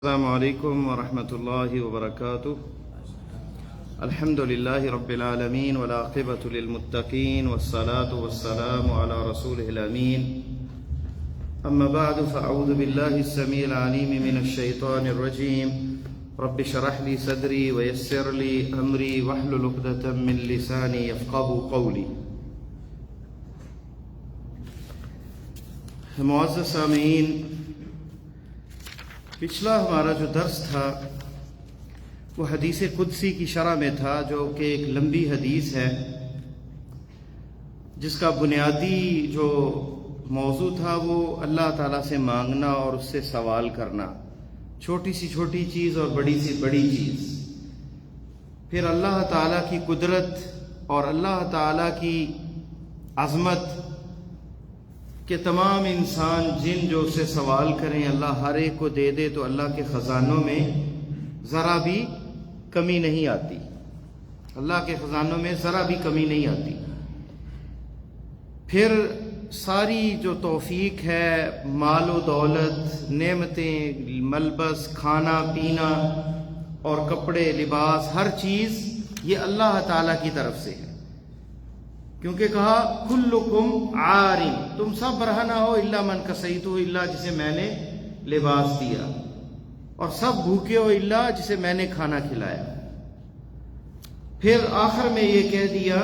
السلام علیکم ورحمۃ اللہ وبرکاتہ۔ الحمد للہ رب العالمین والعاقبۃ للمتقین والصلاة والسلام علی رسولہ الامین، اما بعد فاعوذ باللہ السمیع العلیم من الشیطان الرجیم، رب اشرح لی صدری ویسر لی امری واحلل عقدۃ من لسانی یفقہوا قولی۔ معزز سامعین، پچھلا ہمارا جو درس تھا وہ حدیث قدسی کی شرح میں تھا، جو کہ ایک لمبی حدیث ہے جس کا بنیادی جو موضوع تھا وہ اللہ تعالیٰ سے مانگنا اور اس سے سوال کرنا، چھوٹی سی چھوٹی چیز اور بڑی سی بڑی چیز، پھر اللہ تعالیٰ کی قدرت اور اللہ تعالیٰ کی عظمت کہ تمام انسان جن جو اس سے سوال کریں اللہ ہر ایک کو دے دے، تو اللہ کے خزانوں میں ذرا بھی کمی نہیں آتی، اللہ کے خزانوں میں ذرا بھی کمی نہیں آتی۔ پھر ساری جو توفیق ہے، مال و دولت، نعمتیں، ملبس، کھانا پینا اور کپڑے لباس، ہر چیز یہ اللہ تعالیٰ کی طرف سے ہے، کیونکہ کہا کلکم عار، تم سب برہنہ ہو الا من کسیتہ، الا جسے میں نے لباس دیا، اور سب بھوکے ہو الا جسے میں نے کھانا کھلایا۔ پھر آخر میں یہ کہہ دیا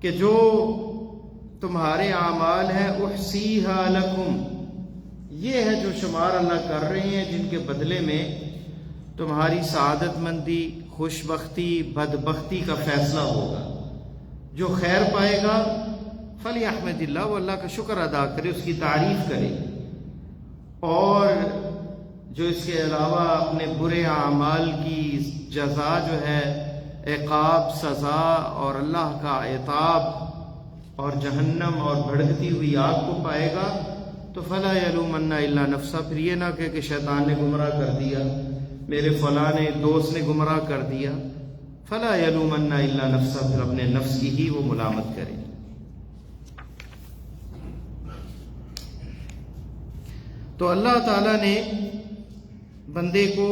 کہ جو تمہارے اعمال ہیں احصیھا لکم، یہ ہے جو شمار اللہ کر رہے ہیں، جن کے بدلے میں تمہاری سعادت مندی، خوش بختی، بدبختی کا فیصلہ ہوگا۔ جو خیر پائے گا فلیحمد اللہ، وہ اللہ کا شکر ادا کرے، اس کی تعریف کرے، اور جو اس کے علاوہ اپنے برے اعمال کی جزا جو ہے، عقاب، سزا اور اللہ کا عتاب اور جہنم اور بھڑکتی ہوئی آگ کو پائے گا، تو فلا یلومن الا نفسہ، پھر یہ نہ کہ شیطان نے گمراہ کر دیا، میرے فلاں نے دوست نے گمراہ کر دیا، فلا یلومن الا نفسہ، پھر اپنے نفس کی ہی وہ ملامت کرے۔ تو اللہ تعالیٰ نے بندے کو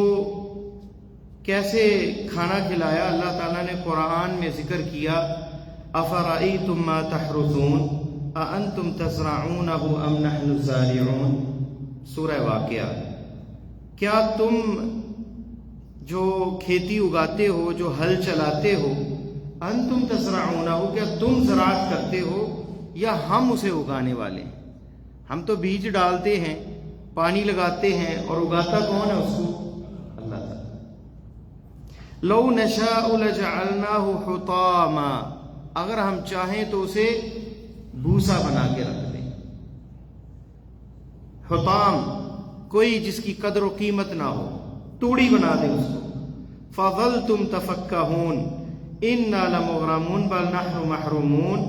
کیسے کھانا کھلایا، اللہ تعالیٰ نے قرآن میں ذکر کیا، افرأیتم ما تحرثون اانتم تزرعونہ ام نحن الزارعون، سورہ واقعہ۔ کیا تم جو کھیتی اگاتے ہو، جو ہل چلاتے ہو، انتم تزرعونہ، کیا تم زراعت کرتے ہو یا ہم اسے اگانے والے ہیں؟ ہم تو بیج ڈالتے ہیں، پانی لگاتے ہیں، اور اگاتا کون ہے اس کو؟ اللہ تعالیٰ۔ لو نشاء لجعلناہ حطاما، اگر ہم چاہیں تو اسے بھوسا بنا کے رکھ دیں۔ حطام، کوئی جس کی قدر و قیمت نہ ہو، توڑی بنا دیں اس کو۔ فظلتم تفکہون انا لمغرمون بل نحن محرومون،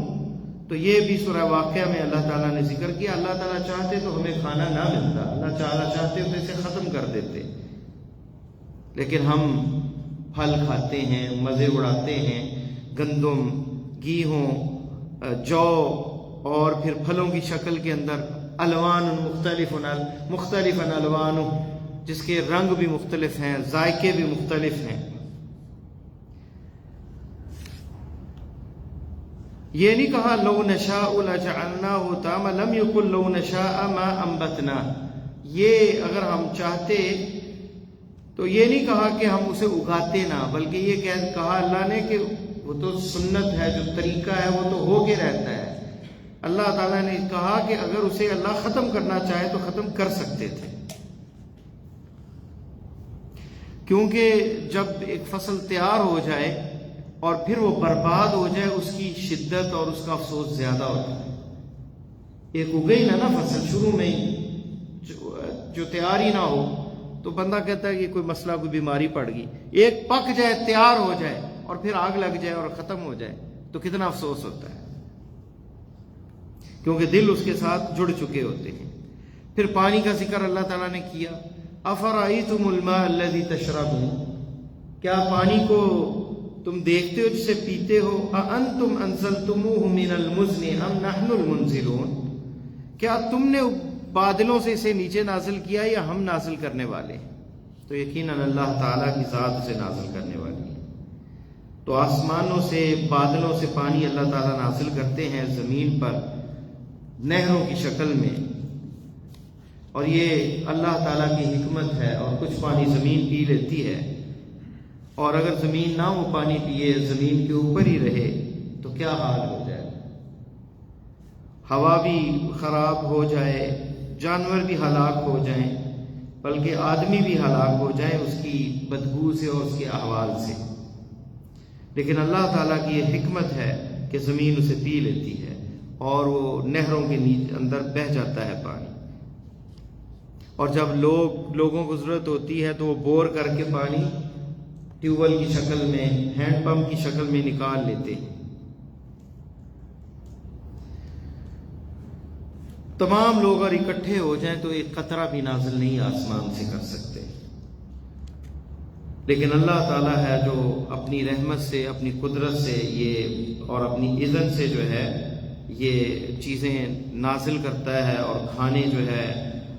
تو یہ بھی سورہ واقعہ میں اللہ تعالیٰ نے ذکر کیا۔ اللہ تعالیٰ چاہتے تو ہمیں کھانا نہ ملتا، اللہ تعالیٰ چاہتے تو اسے ختم کر دیتے، لیکن ہم پھل کھاتے ہیں، مزے اڑاتے ہیں، گندم، گیہوں، جو، اور پھر پھلوں کی شکل کے اندر الوان مختلف الوان، جس کے رنگ بھی مختلف ہیں، ذائقے بھی مختلف ہیں۔ یہ نہیں کہا لو نشاء لجعلناہ حطاما، لم یقل لو نشاء ما انبتنا، یہ اگر ہم چاہتے تو یہ نہیں کہا کہ ہم اسے اگاتے نہ، بلکہ یہ کہا اللہ نے کہ وہ تو سنت ہے، جو طریقہ ہے وہ تو ہو کے رہتا ہے۔ اللہ تعالیٰ نے کہا کہ اگر اسے اللہ ختم کرنا چاہے تو ختم کر سکتے تھے، کیونکہ جب ایک فصل تیار ہو جائے اور پھر وہ برباد ہو جائے، اس کی شدت اور اس کا افسوس زیادہ ہوتا ہے۔ ایک اگئی نا فصل شروع میں ہی جو تیار ہی نہ ہو، تو بندہ کہتا ہے کہ کوئی مسئلہ، کوئی بیماری پڑ گئی۔ ایک پک جائے، تیار ہو جائے، اور پھر آگ لگ جائے اور ختم ہو جائے، تو کتنا افسوس ہوتا ہے، کیونکہ دل اس کے ساتھ جڑ چکے ہوتے ہیں۔ پھر پانی کا ذکر اللہ تعالیٰ نے کیا، افرأیتم الماء الذی تشربون، کیا پانی کو تم دیکھتے ہو جسے پیتے ہو؟ اانتم انزلتموہ من المزن ام نحن المنزلون، کیا تم نے بادلوں سے اسے نیچے نازل کیا یا ہم نازل کرنے والے ہیں؟ تو یقیناً اللہ تعالیٰ کی ذات اسے نازل کرنے والی ہے۔ تو آسمانوں سے بادلوں سے پانی اللہ تعالیٰ نازل کرتے ہیں زمین پر نہروں کی شکل میں، اور یہ اللہ تعالیٰ کی حکمت ہے۔ اور کچھ پانی زمین پی لیتی ہے، اور اگر زمین نہ وہ پانی پیے، زمین کے اوپر ہی رہے تو کیا حال ہو جائے؟ ہوا بھی خراب ہو جائے، جانور بھی ہلاک ہو جائیں، بلکہ آدمی بھی ہلاک ہو جائے اس کی بدبو سے اور اس کے احوال سے۔ لیکن اللہ تعالیٰ کی یہ حکمت ہے کہ زمین اسے پی لیتی ہے اور وہ نہروں کے اندر بہہ جاتا ہے پانی۔ اور جب لوگوں کو ضرورت ہوتی ہے تو وہ بور کر کے پانی ٹیوب ویل کی شکل میں، ہینڈ پمپ کی شکل میں نکال لیتے ہیں۔ تمام لوگ اور اکٹھے ہو جائیں تو ایک قطرہ بھی نازل نہیں آسمان سے کر سکتے، لیکن اللہ تعالیٰ ہے جو اپنی رحمت سے، اپنی قدرت سے یہ اور اپنی اذن سے جو ہے یہ چیزیں نازل کرتا ہے اور کھانے جو ہے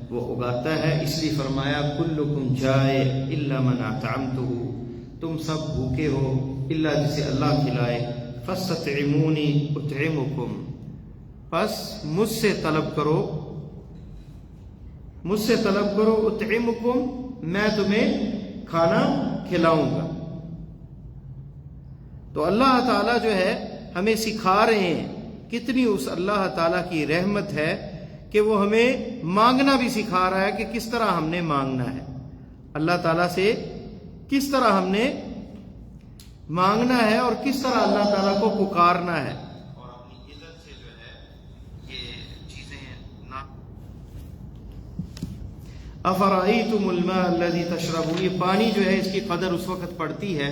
وہ اگاتا ہے۔ اس لیے فرمایا کلکم جائع الا من اطعمتہ، تم سب بھوکے ہو الا جسے اللہ کھلائے، فاستطعمونی اطعمکم، پس مجھ سے طلب کرو اطعمکم، میں تمہیں کھانا کھلاؤں گا۔ تو اللہ تعالیٰ جو ہے ہمیں سکھا رہے ہیں، کتنی اس اللہ تعالیٰ کی رحمت ہے کہ وہ ہمیں مانگنا بھی سکھا رہا ہے کہ کس طرح ہم نے مانگنا ہے، اللہ تعالیٰ سے کس طرح ہم نے مانگنا ہے اور کس طرح اللہ تعالیٰ کو پکارنا ہے۔ اور اپنی عزت سے جو ہے یہ چیزیں افرأیتم الماء الذی تشربون، یہ پانی جو ہے اس کی قدر اس وقت پڑتی ہے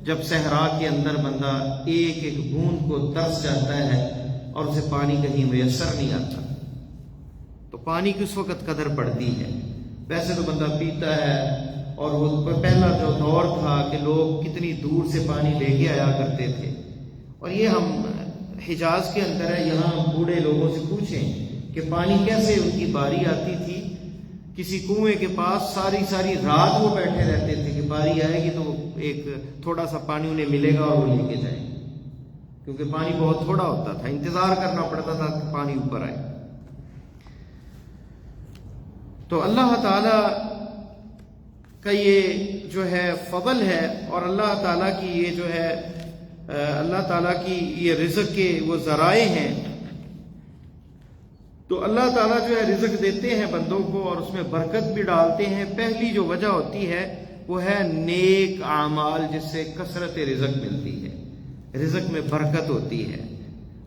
جب صحرا کے اندر بندہ ایک ایک بوند کو ترس جاتا ہے اور اسے پانی کہیں میسر نہیں آتا، تو پانی کی اس وقت قدر پڑتی ہے۔ ویسے تو بندہ پیتا ہے، اور وہ پہلا جو دور تھا کہ لوگ کتنی دور سے پانی لے کے آیا کرتے تھے، اور یہ ہم حجاز کے اندر ہے، یہاں بوڑھے لوگوں سے پوچھیں کہ پانی کیسے ان کی باری آتی تھی، کسی کنویں کے پاس ساری رات وہ بیٹھے رہتے تھے کہ باری آئے گی تو ایک تھوڑا سا پانی انہیں ملے گا اور وہ لے کے جائیں، کیونکہ پانی بہت تھوڑا ہوتا تھا، انتظار کرنا پڑتا تھا کہ پانی اوپر آئے۔ تو اللہ تعالیٰ کا یہ جو ہے فضل ہے، اور اللہ تعالیٰ کی یہ جو ہے اللہ تعالیٰ کی یہ رزق کے وہ ذرائع ہیں۔ تو اللہ تعالیٰ جو ہے رزق دیتے ہیں بندوں کو اور اس میں برکت بھی ڈالتے ہیں۔ پہلی جو وجہ ہوتی ہے وہ ہے نیک اعمال، جس سے کثرت رزق ملتی ہے، رزق میں برکت ہوتی ہے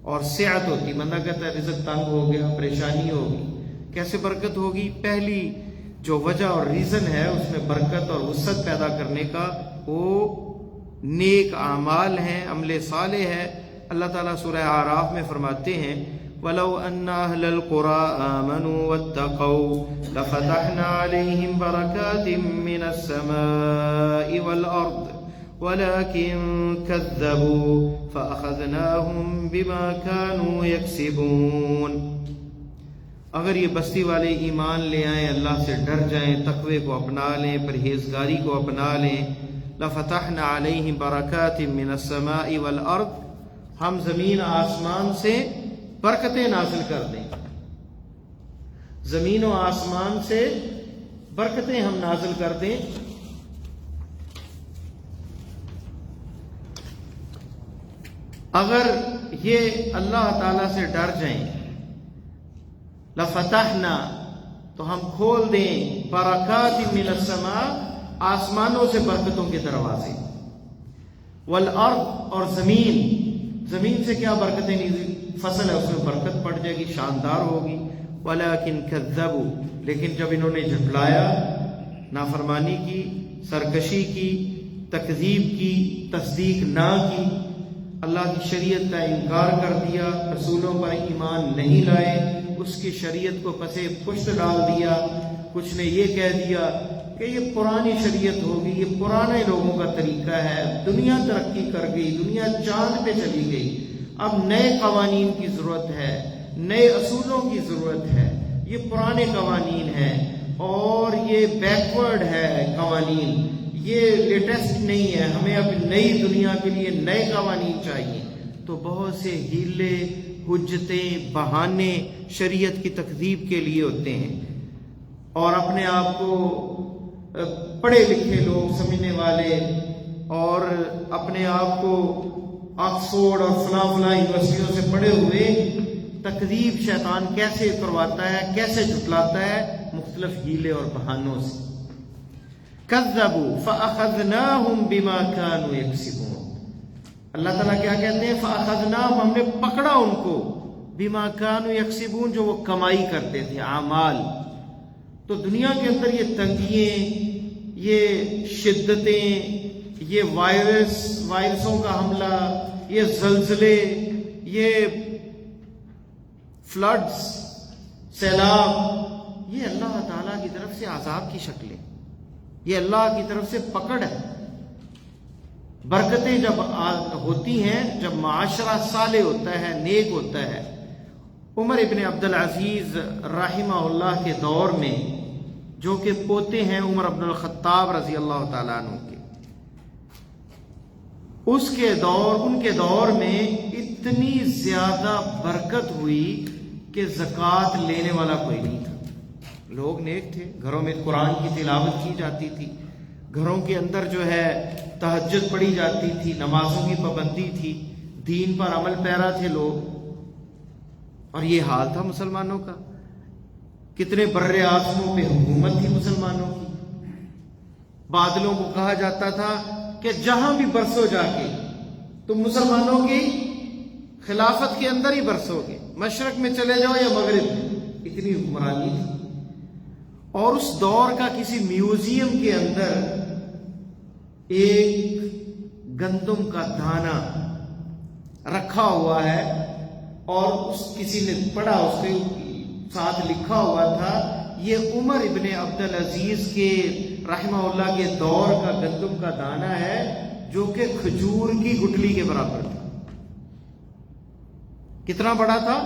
اور صحت ہوتی۔ بندہ کہتا ہے رزق تنگ ہو گیا، پریشانی ہوگی، کیسے برکت ہوگی؟ پہلی جو وجہ اور ریزن ہے اس میں برکت اور وسعت پیدا کرنے کا وہ نیک اعمال ہیں، عمل صالح ہے۔ اللہ تعالیٰ سورہ اعراف میں فرماتے ہیں وَلَوْ أَنَّ أَهْلَ الْقُرَىٰ آمَنُوا وَاتَّقَوْا لَفَتَحْنَا عَلَيْهِمْ بَرَكَاتٍ مِّنَ السَّمَاءِ وَالْأَرْضِ وَلَٰكِن كَذَّبُوا فَأَخَذْنَاهُمْ بِمَا كَانُوا يَكْسِبُونَ۔ اگر یہ بستی والے ایمان لے آئیں، اللہ سے ڈر جائیں، تقوی کو اپنا لیں، پرہیزگاری کو اپنا لیں، لَفَتَحْنَا عَلَيْهِمْ بَرَكَاتٍ مِّنَ السَّمَاءِ وَالْأَرْضِ، ہم زمین آسمان سے برکتیں نازل کر دیں، زمین و آسمان سے برکتیں ہم نازل کر دیں۔ اگر یہ اللہ تعالیٰ سے ڈر جائیں، لفتحنا، تو ہم کھول دیں برکات من السماء، آسمانوں سے برکتوں کے دروازے، والارض، اور زمین سے کیا برکتیں نہیں، فصل ہے اس میں برکت پڑ جائے گی، شاندار ہوگی۔ ولیکن کذبوا، لیکن جب انہوں نے جھٹلایا، نافرمانی کی، سرکشی کی، تکذیب کی، تصدیق نہ کی، اللہ کی شریعت کا انکار کر دیا، رسولوں پر ایمان نہیں لائے، اس کی شریعت کو پسے پشت ڈال دیا، کچھ نے یہ کہہ دیا کہ یہ پرانی شریعت ہوگی، یہ پرانے لوگوں کا طریقہ ہے، دنیا ترقی کر گئی، دنیا چاند پہ چلی گئی، اب نئے قوانین کی ضرورت ہے، نئے اصولوں کی ضرورت ہے، یہ پرانے قوانین ہیں اور یہ بیکورڈ ہے قوانین، یہ لیٹسٹ نہیں ہے، ہمیں اب نئی دنیا کے لیے نئے قوانین چاہیے، تو بہت سے ہیلے، حجتیں، بہانے شریعت کی تکذیب کے لیے ہوتے ہیں، اور اپنے آپ کو پڑھے لکھے لوگ سمجھنے والے اور اپنے آپ کو آکسفورڈ اور فلاں فلاں یونیورسٹیوں سے پڑھے ہوئے تکذیب شیطان کیسے کرواتا ہے، کیسے جھٹلاتا ہے، مختلف ہیلے اور بہانوں سے۔ کذبوا فاخذناهم بما كانوا يكسبون، اللہ تعالیٰ کیا کہتے ہیں؟ فاخذناهم، ہم نے پکڑا ان کو، بما كانوا يكسبون، جو وہ کمائی کرتے تھے، اعمال۔ تو دنیا کے اندر یہ تنگیاں، یہ شدتیں، یہ وائرسوں کا حملہ، یہ زلزلے، یہ فلڈز، سیلاب، یہ اللہ تعالیٰ کی طرف سے عذاب کی شکلیں، یہ اللہ کی طرف سے پکڑ ہے۔ برکتیں جب ہوتی ہیں، جب معاشرہ صالح ہوتا ہے، نیک ہوتا ہے۔ عمر ابن عبدالعزیز رحمہ اللہ کے دور میں، جو کہ پوتے ہیں عمر بن الخطاب رضی اللہ تعالیٰ عنہ کے، ان کے دور میں اتنی زیادہ برکت ہوئی کہ زکوٰۃ لینے والا کوئی نہیں تھا۔ لوگ نیک تھے، گھروں میں قرآن کی تلاوت کی جاتی تھی، گھروں کے اندر جو ہے تہجد پڑھی جاتی تھی، نمازوں کی پابندی تھی، دین پر عمل پیرا تھے لوگ۔ اور یہ حال تھا مسلمانوں کا، کتنے بر اعظموں پہ حکومت تھی مسلمانوں کی۔ بادلوں کو کہا جاتا تھا کہ جہاں بھی برسو جا کے تم مسلمانوں کی خلافت کے اندر ہی برسو گے، مشرق میں چلے جاؤ یا مغرب میں، اتنی حکمرانی تھی۔ اور اس دور کا کسی میوزیم کے اندر ایک گندم کا دانہ رکھا ہوا ہے، اور کسی نے پڑھا، اس کے ساتھ لکھا ہوا تھا یہ عمر ابن عبدالعزیز کے رحمہ اللہ کے دور کا گندم کا دانہ ہے، جو کہ کھجور کی گٹلی کے برابر تھا۔ کتنا بڑا تھا؟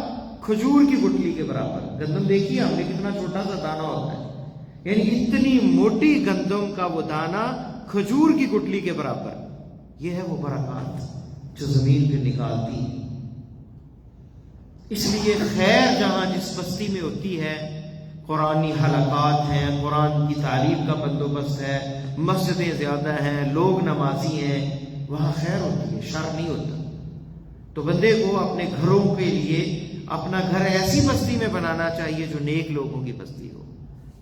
کھجور کی گٹلی کے برابر۔ گندم دیکھیے ہم نے کتنا چھوٹا سا دانہ ہوتا ہے، یعنی اتنی موٹی گندم کا وہ دانہ کھجور کی گٹلی کے برابر۔ یہ ہے وہ برکات جو زمین پہ نکالتی ہے۔ اس لیے خیر جہاں جس بستی میں ہوتی ہے، قرآنی حلقات ہیں، قرآن کی تعلیم کا بندوبست ہے، مسجدیں زیادہ ہیں، لوگ نمازی ہیں، وہاں خیر ہوتی ہے، شر نہیں ہوتا۔ تو بندے کو اپنے گھروں کے لیے اپنا گھر ایسی بستی میں بنانا چاہیے جو نیک لوگوں کی بستی ہو،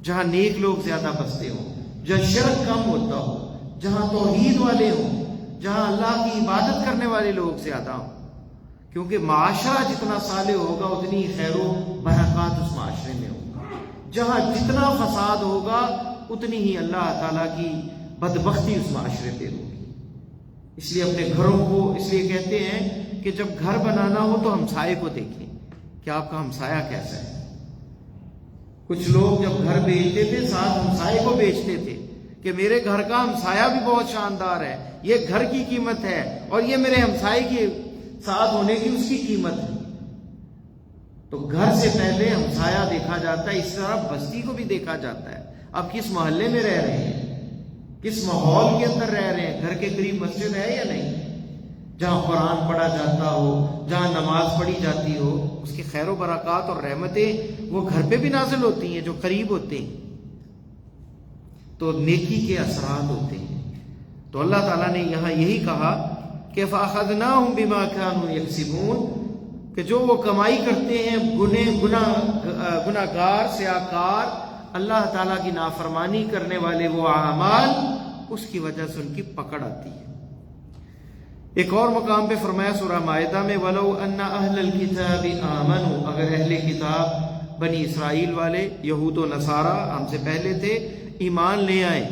جہاں نیک لوگ زیادہ بستے ہوں، جہاں شرک کم ہوتا ہو، جہاں توحید والے ہوں، جہاں اللہ کی عبادت کرنے والے لوگ زیادہ ہوں۔ کیونکہ معاشرہ جتنا صالح ہوگا اتنی خیر و برکات اس معاشرے میں ہوگا۔ جہاں جتنا فساد ہوگا اتنی ہی اللہ تعالیٰ کی بدبختی اس معاشرے پہ ہوگی۔ اس لیے اپنے گھروں کو، اس لیے کہتے ہیں کہ جب گھر بنانا ہو تو ہمسائے کو دیکھیں کہ آپ کا ہمسایہ کیسا ہے۔ کچھ لوگ جب گھر بیچتے تھے ساتھ ہمسائے کو بیچتے تھے کہ میرے گھر کا ہمسایہ بھی بہت شاندار ہے، یہ گھر کی قیمت ہے، اور یہ میرے ہمسائے کے ساتھ ہونے کی اس کی قیمت ہے۔ تو گھر سے پہلے ہمسایہ دیکھا جاتا ہے، اس طرح بستی کو بھی دیکھا جاتا ہے۔ اب کس محلے میں رہ رہے ہیں، کس ماحول کے اندر رہ رہے ہیں، گھر کے قریب مسجد ہے یا نہیں، جہاں قرآن پڑھا جاتا ہو، جہاں نماز پڑھی جاتی ہو، اس کی خیر و برکات اور رحمتیں وہ گھر پہ بھی نازل ہوتی ہیں جو قریب ہوتے ہیں، تو نیکی کے اثرات ہوتے ہیں۔ تو اللہ تعالیٰ نے یہاں یہی کہا کہ فَأَخَذْنَاهُمْ بِمَا كَانُوا يَكْسِبُونَ، کہ جو وہ کمائی کرتے ہیں، گناہگار، سیاہکار، اللہ تعالیٰ کی نافرمانی کرنے والے وہ اعمال، اس کی وجہ سے ان کی پکڑ آتی ہے۔ ایک اور مقام پہ فرمایا سورہ مائدہ میں وَلَوْ أَنَّ أَهْلَ الْكِتَابِ آمَنُوا، اگر اہل کتاب بنی اسرائیل والے، یہود و نصارہ ہم سے پہلے تھے، ایمان لے آئیں،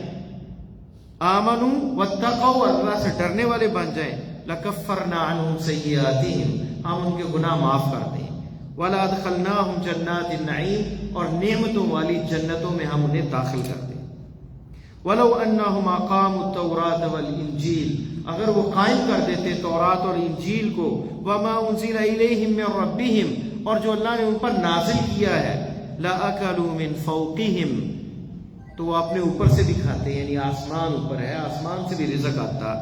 آمنوا واتقوا، اللہ سے ڈرنے والے بن جائیں، لَكَفَّرْنَا عَنْهُمْ سَيِّئَاتِهِمْ، ہم ان کے گناہ معاف کر دیں، وَلَأَدْخَلْنَاهُمْ جَنَّاتِ النَّعِيمِ، اور نعمتوں والی جنتوں میں ہم انہیں داخل کر دیں۔ وَلَوْ أَنَّهُمْ أَقَامُوا التَّوْرَاةَ وَالْإِنْجِيلَ، اگر وہ قائم کر دیتے تورات اور انجیل کو، وَمَا أُنزِلَ إِلَيْهِمْ مِنْ رَبِّهِمْ، اور جو اللہ نے ان پر نازل کیا ہے، لَأَكَلُوا مِن فَوْقِهِمْ، تو وہ اپنے اوپر سے بھی کھاتے ہیں، یعنی آسمان اوپر ہے، آسمان سے بھی رزق آتا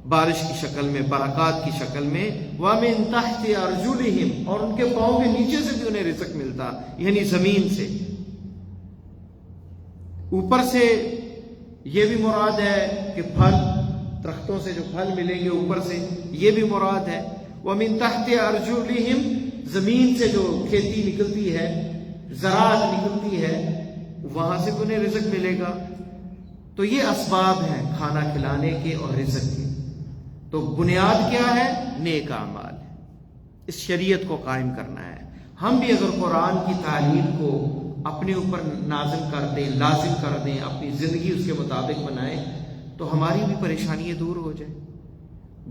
بارش کی شکل میں، برکات کی شکل میں، وَمِن تَحْتِ أَرْجُلِهِمْ، اور ان کے پاؤں کے نیچے سے بھی انہیں رزق ملتا، یعنی زمین سے۔ اوپر سے یہ بھی مراد ہے کہ پھل، درختوں سے جو پھل ملیں گے اوپر سے، یہ بھی مراد ہے۔ وَمِن تَحْتِ أَرْجُلِهِمْ، زمین سے جو کھیتی نکلتی ہے، زراعت نکلتی ہے، وہاں سے انہیں رزق ملے گا۔ تو یہ اسباب ہیں کھانا کھلانے کے اور رزق کے۔ تو بنیاد کیا ہے؟ نیک اعمال ہے، اس شریعت کو قائم کرنا ہے۔ ہم بھی اگر قرآن کی تعلیم کو اپنے اوپر نازل کر دیں، لازم کر دیں، اپنی زندگی اس کے مطابق بنائیں، تو ہماری بھی پریشانیاں دور ہو جائیں،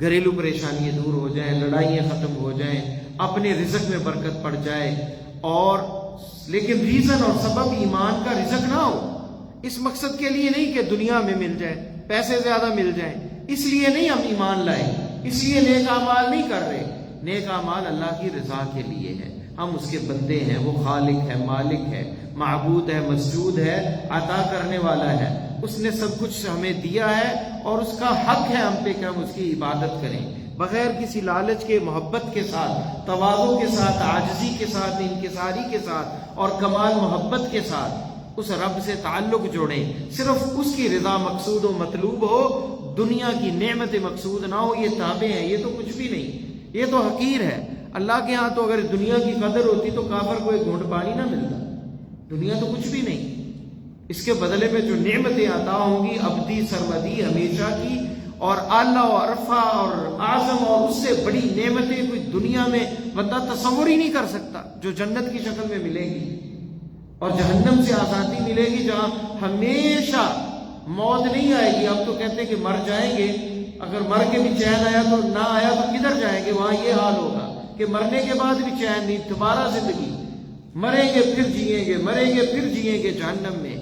گھریلو پریشانیاں دور ہو جائیں، لڑائیاں ختم ہو جائیں، اپنے رزق میں برکت پڑ جائے۔ اور لیکن ریزن اور سبب ایمان کا رزق نہ ہو، اس مقصد کے لیے نہیں کہ دنیا میں مل جائے، پیسے زیادہ مل جائیں، اس لیے نہیں ہم ایمان لائے، اس لیے نیک اعمال نہیں کر رہے۔ نیک اعمال اللہ کی رضا کے لیے ہے، ہم اس کے بندے ہیں، وہ خالق ہے، مالک ہے، معبود ہے، مسجود ہے، عطا کرنے والا ہے، اس نے سب کچھ ہمیں دیا ہے اور اس کا حق ہے ہم پہ کہ ہم اس کی عبادت کریں، بغیر کسی لالچ کے، محبت کے ساتھ، تواضع کے ساتھ، عاجزی کے ساتھ، انکساری کے ساتھ اور کمال محبت کے ساتھ اس رب سے تعلق جوڑیں۔ صرف اس کی رضا مقصود و مطلوب ہو، دنیا کی نعمت مقصود نہ ہو۔ یہ تابع ہیں، یہ تو کچھ بھی نہیں، یہ تو حقیر ہے۔ اللہ کے ہاں تو اگر دنیا کی قدر ہوتی تو کافر کو ایک گھونٹ پانی نہ ملتا۔ دنیا تو کچھ بھی نہیں، اس کے بدلے میں جو نعمتیں عطا ہوں گی ابدی سرمدی ہمیشہ کی، اور اعلیٰ و عرفہ اور اعظم اور اس سے بڑی نعمتیں کوئی دنیا میں بندہ تصور ہی نہیں کر سکتا، جو جنت کی شکل میں ملے گی، اور جہنم سے آزادی ملے گی جہاں ہمیشہ موت نہیں آئے گی۔ اب تو کہتے ہیں کہ مر جائیں گے، اگر مر کے بھی چین آیا تو نہ آیا تو کدھر جائیں گے؟ وہاں یہ حال ہوگا کہ مرنے کے بعد بھی چین نہیں، دوبارہ زندگی، مریں گے پھر جئیں گے، مریں گے پھر جئیں گے جہنم میں۔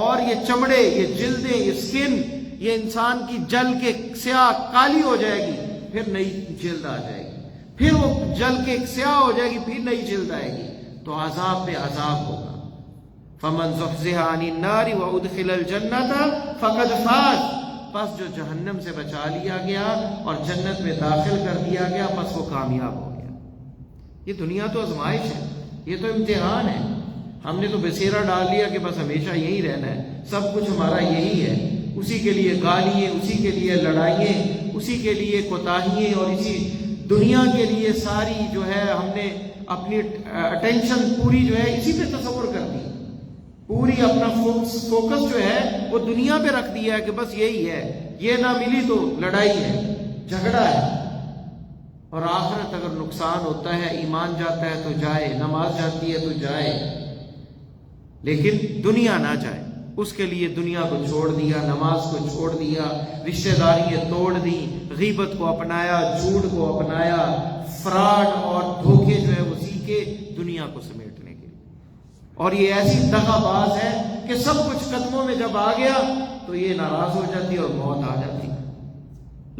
اور یہ چمڑے، یہ جلدیں، یہ سکن، یہ انسان کی جل کے سیاہ کالی ہو جائے گی، پھر نئی جلد آ جائے گی، پھر وہ جل کے سیاہ ہو جائے گی، پھر نئی جلد آئے گی، تو عذاب پہ عذاب ہوگا۔ فَمَنْ زُحْزِحَ عَنِ النَّارِ وَأُدْخِلَ الْجَنَّةَ فَقَدْ فَازَ، پس جو جہنم سے بچا لیا گیا اور جنت میں داخل کر دیا گیا، پس وہ کامیاب ہو گیا۔ یہ دنیا تو آزمائش ہے، یہ تو امتحان ہے۔ ہم نے تو بسیرا ڈال لیا کہ بس ہمیشہ یہی رہنا ہے، سب کچھ ہمارا یہی ہے، اسی کے لیے گالیاں، اسی کے لیے لڑائیاں، اسی کے لیے کوتاہیاں، اور اسی دنیا کے لیے ساری جو ہے ہم نے اپنی اٹینشن پوری جو ہے اسی پہ تصور کر دی، پوری اپنا فوکس جو ہے وہ دنیا پہ رکھ دیا ہے کہ بس یہی ہے، یہ نہ ملی تو لڑائی ہے، جھگڑا ہے۔ اور آخرت اگر نقصان ہوتا ہے، ایمان جاتا ہے تو جائے، نماز جاتی ہے تو جائے، لیکن دنیا نہ جائے۔ اس کے لیے دنیا کو چھوڑ دیا، نماز کو چھوڑ دیا، رشتہ داریاں توڑ دی، غیبت کو اپنایا، جھوٹ کو اپنایا، فراڈ اور دھوکے جو ہے وہ سیکھے دنیا کو سمیٹنے کے لیے۔ اور یہ ایسی دغا باز ہے کہ سب کچھ قدموں میں جب آ گیا تو یہ ناراض ہو جاتی اور موت آ جاتی۔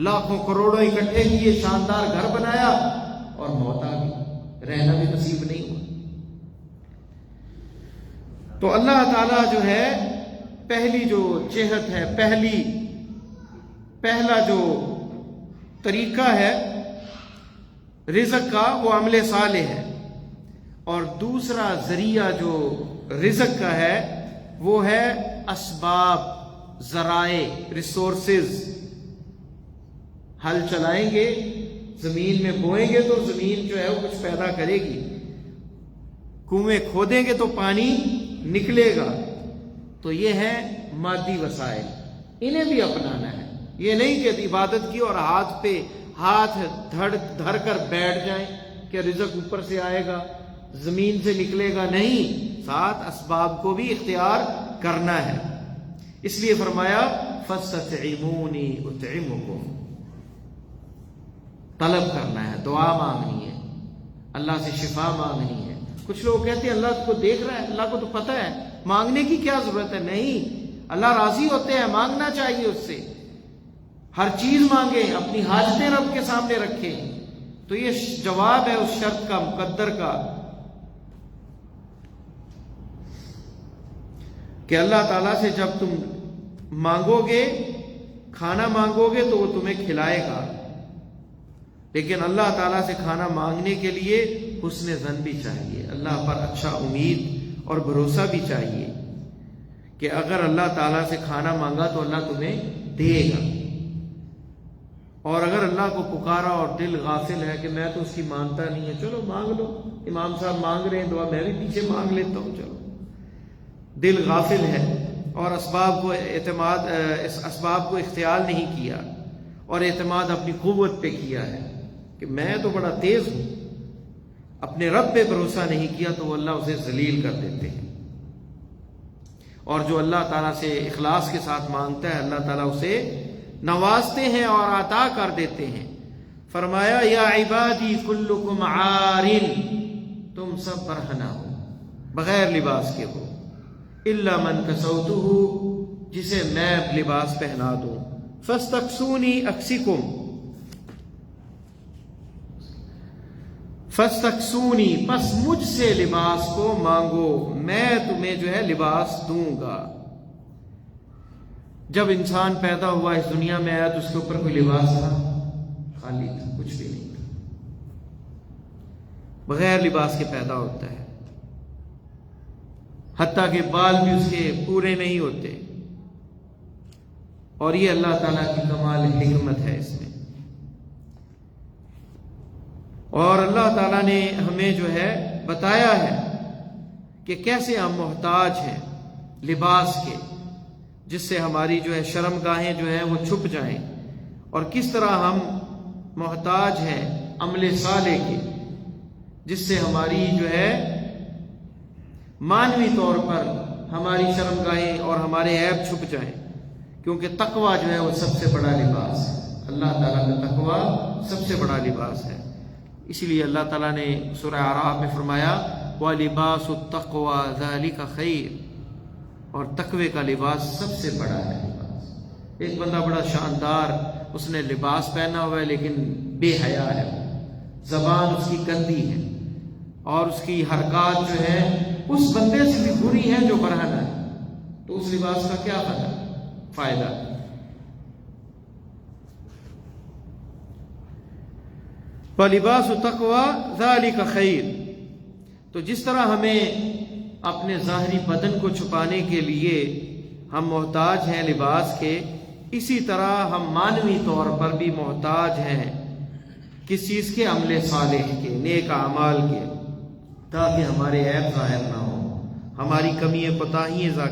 لاکھوں کروڑوں اکٹھے کیے، شاندار گھر بنایا اور موت آ گئی، رہنا بھی نصیب نہیں ہوا۔ تو اللہ تعالیٰ جو ہے پہلی جو جہت ہے، پہلا جو طریقہ ہے رزق کا وہ عمل صالح ہے، اور دوسرا ذریعہ جو رزق کا ہے وہ ہے اسباب، ذرائع، ریسورسز۔ ہل چلائیں گے، زمین میں بوئیں گے تو زمین جو ہے وہ کچھ پیدا کرے گی، کنویں کھودیں گے تو پانی نکلے گا۔ تو یہ ہے مادی وسائل، انہیں بھی اپنانا ہے۔ یہ نہیں کہ عبادت کی اور ہاتھ پہ ہاتھ دھر کر بیٹھ جائیں کہ رزق اوپر سے آئے گا، زمین سے نکلے گا، نہیں، ساتھ اسباب کو بھی اختیار کرنا ہے۔ اس لیے فرمایا فَاسْتَطْعِمُونِي أُطْعِمُكُمْ، طلب کرنا ہے، دعا مانگنی ہے، اللہ سے شفا مانگنی ہے۔ کچھ لوگ کہتے ہیں اللہ کو دیکھ رہا ہے، اللہ کو تو پتہ ہے، مانگنے کی کیا ضرورت ہے؟ نہیں، اللہ راضی ہوتے ہیں، مانگنا چاہیے اس سے، ہر چیز مانگیں، اپنی حاجتیں رب کے سامنے رکھیں۔ تو یہ جواب ہے اس شرط کا، مقدر کا، کہ اللہ تعالیٰ سے جب تم مانگو گے، کھانا مانگو گے تو وہ تمہیں کھلائے گا، لیکن اللہ تعالیٰ سے کھانا مانگنے کے لیے حسن ظن بھی چاہیے، اللہ پر اچھا امید اور بھروسہ بھی چاہیے کہ اگر اللہ تعالیٰ سے کھانا مانگا تو اللہ تمہیں دے گا۔ اور اگر اللہ کو پکارا اور دل غافل ہے کہ میں تو اس کی مانتا نہیں ہے، چلو مانگ لو، امام صاحب مانگ رہے ہیں دعا، میں بھی پیچھے مانگ لیتا ہوں، چلو، دل غافل ہے اور اس اسباب کو اختیار نہیں کیا اور اعتماد اپنی قوت پہ کیا ہے کہ میں تو بڑا تیز ہوں، اپنے رب پہ بھروسہ نہیں کیا، تو وہ اللہ اسے ذلیل کر دیتے ہیں۔ اور جو اللہ تعالیٰ سے اخلاص کے ساتھ مانگتا ہے، اللہ تعالیٰ اسے نوازتے ہیں اور عطا کر دیتے ہیں۔ فرمایا یا عبادی کلکم عارٍ، تم سب برہنہ ہو، بغیر لباس کے ہو، الا من کسوتہ، جسے میں لباس پہنا دوں، فاستکسونی اکسکم، فاستکسونی، پس مجھ سے لباس کو مانگو، میں تمہیں جو ہے لباس دوں گا۔ جب انسان پیدا ہوا اس دنیا میں آیا تو اس کے اوپر کوئی لباس تھا؟ خالی تھا، کچھ بھی نہیں تھا، بغیر لباس کے پیدا ہوتا ہے، حتیٰ کہ بال بھی اس کے پورے نہیں ہوتے، اور یہ اللہ تعالیٰ کی کمال حکمت ہے اس میں۔ اور اللہ تعالیٰ نے ہمیں جو ہے بتایا ہے کہ کیسے ہم محتاج ہیں لباس کے، جس سے ہماری جو ہے شرم گاہیں جو ہیں وہ چھپ جائیں، اور کس طرح ہم محتاج ہیں عمل صالح کے، جس سے ہماری جو ہے مانوی طور پر ہماری شرم گاہیں اور ہمارے عیب چھپ جائیں، کیونکہ تقویٰ جو ہے وہ سب سے بڑا لباس ہے، اللہ تعالیٰ کا تقویٰ سب سے بڑا لباس ہے۔ اسی لیے اللہ تعالیٰ نے سورہ اعراف میں فرمایا وَلِبَاسُ التَّقْوَى ذَلِكَ خَيْرٌ، اور تقوی کا لباس سب سے بڑا ہے لباس۔ ایک بندہ بڑا شاندار، اس نے لباس پہنا ہوا ہے لیکن بے حیا ہے، زبان اس کی گندی ہے اور اس کی حرکات جو ہے اس بندے سے بھی بری ہے جو برہنہ ہے، تو اس لباس کا کیا فائدہ؟ وَلِبَاسُ التَّقْوَى ذَلِكَ خَيْرٌ، تو جس طرح ہمیں اپنے ظاہری بدن کو چھپانے کے لیے ہم محتاج ہیں لباس کے، اسی طرح ہم مانوی طور پر بھی محتاج ہیں کس چیز کے؟ عمل صالح کے، نیک اعمال کے، تاکہ ہمارے عیب ظاہر نہ ہو، ہماری کمیاں کوتاہیاں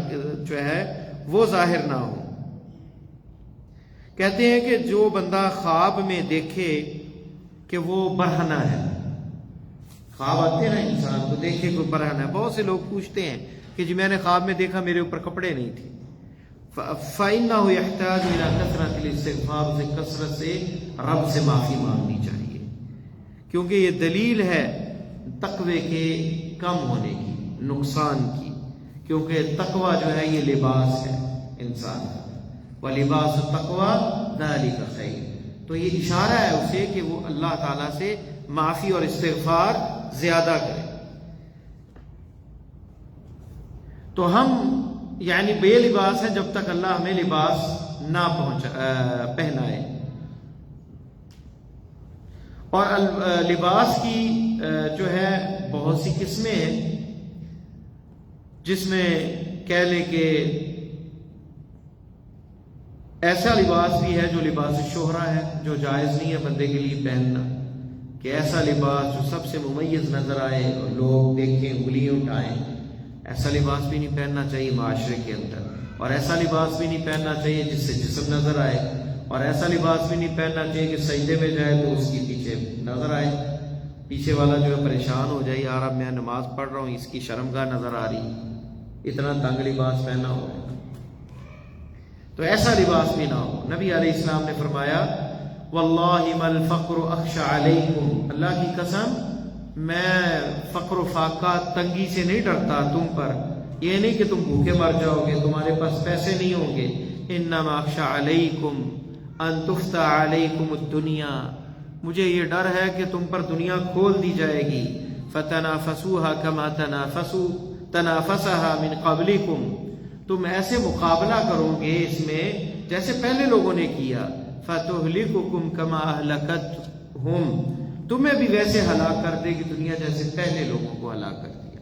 جو ہے وہ ظاہر نہ ہو۔ کہتے ہیں کہ جو بندہ خواب میں دیکھے کہ وہ برہنہ ہے، خواب آتے ہیں نا انسان کو، دیکھے کوئی برہنہ ہے، بہت سے لوگ پوچھتے ہیں کہ جی میں نے خواب میں دیکھا میرے اوپر کپڑے نہیں تھے، فَإِنَّهُ يَحْتَاجُ إِلَىٰ كَثْرَةِ الْإِسْتِغْفَارِ، سے کثرت سے رب سے معافی مانگنی چاہیے، کیونکہ یہ دلیل ہے تقوی کے کم ہونے کی، نقصان کی، کیونکہ تقوی جو ہے یہ لباس ہے انسان کا، وَلِبَاسُ التَّقْوَى ذَلِكَ خَيْرٌ، تو یہ اشارہ ہے اسے کہ وہ اللہ تعالیٰ سے معافی اور استغفار زیادہ کرے۔ تو ہم یعنی بے لباس ہیں جب تک اللہ ہمیں لباس نہ پہنائے۔ اور لباس کی جو ہے بہت سی قسمیں ہیں، جس میں کہہ لیں کہ ایسا لباس بھی ہے جو لباس شہرہ ہے، جو جائز نہیں ہے بندے کے لیے پہننا، کہ ایسا لباس جو سب سے ممیز نظر آئے اور لوگ دیکھیں انگلیاں اٹھائیں، ایسا لباس بھی نہیں پہننا چاہیے معاشرے کے اندر، اور ایسا لباس بھی نہیں پہننا چاہیے جس سے جسم نظر آئے، اور ایسا لباس بھی نہیں پہننا چاہیے کہ سجدے میں جائے تو اس کی پیچھے نظر آئے، پیچھے والا جو ہے پریشان ہو جائے، یار اب میں نماز پڑھ رہا ہوں اس کی شرمگاہ نظر آ رہی، اتنا تنگ لباس پہنا ہو، تو ایسا لباس بھی نہ ہو۔ نبی علیہ السلام نے فرمایا واللہ ما الفقر اخشى علیکم، اللہ کی قسم میں فقر و فاقہ تنگی سے نہیں ڈرتا تم پر، یہ نہیں کہ تم بھوکے مر جاؤ گے، تمہارے پاس پیسے نہیں ہوں گے، انما اخشى علیکم ان تفتح علیکم الدنیا، مجھے یہ ڈر ہے کہ تم پر دنیا کھول دی جائے گی، فتنافسوها كما تنافسها من قبلكم، تم ایسے مقابلہ کرو گے اس میں جیسے پہلے لوگوں نے کیا، فَتُهْلِكُكُمْ كَمَا أَهْلَكَتْهُمْ، تمہیں بھی ویسے ہلاک کر دے گی دنیا جیسے پہلے لوگوں کو ہلاک کر دیا۔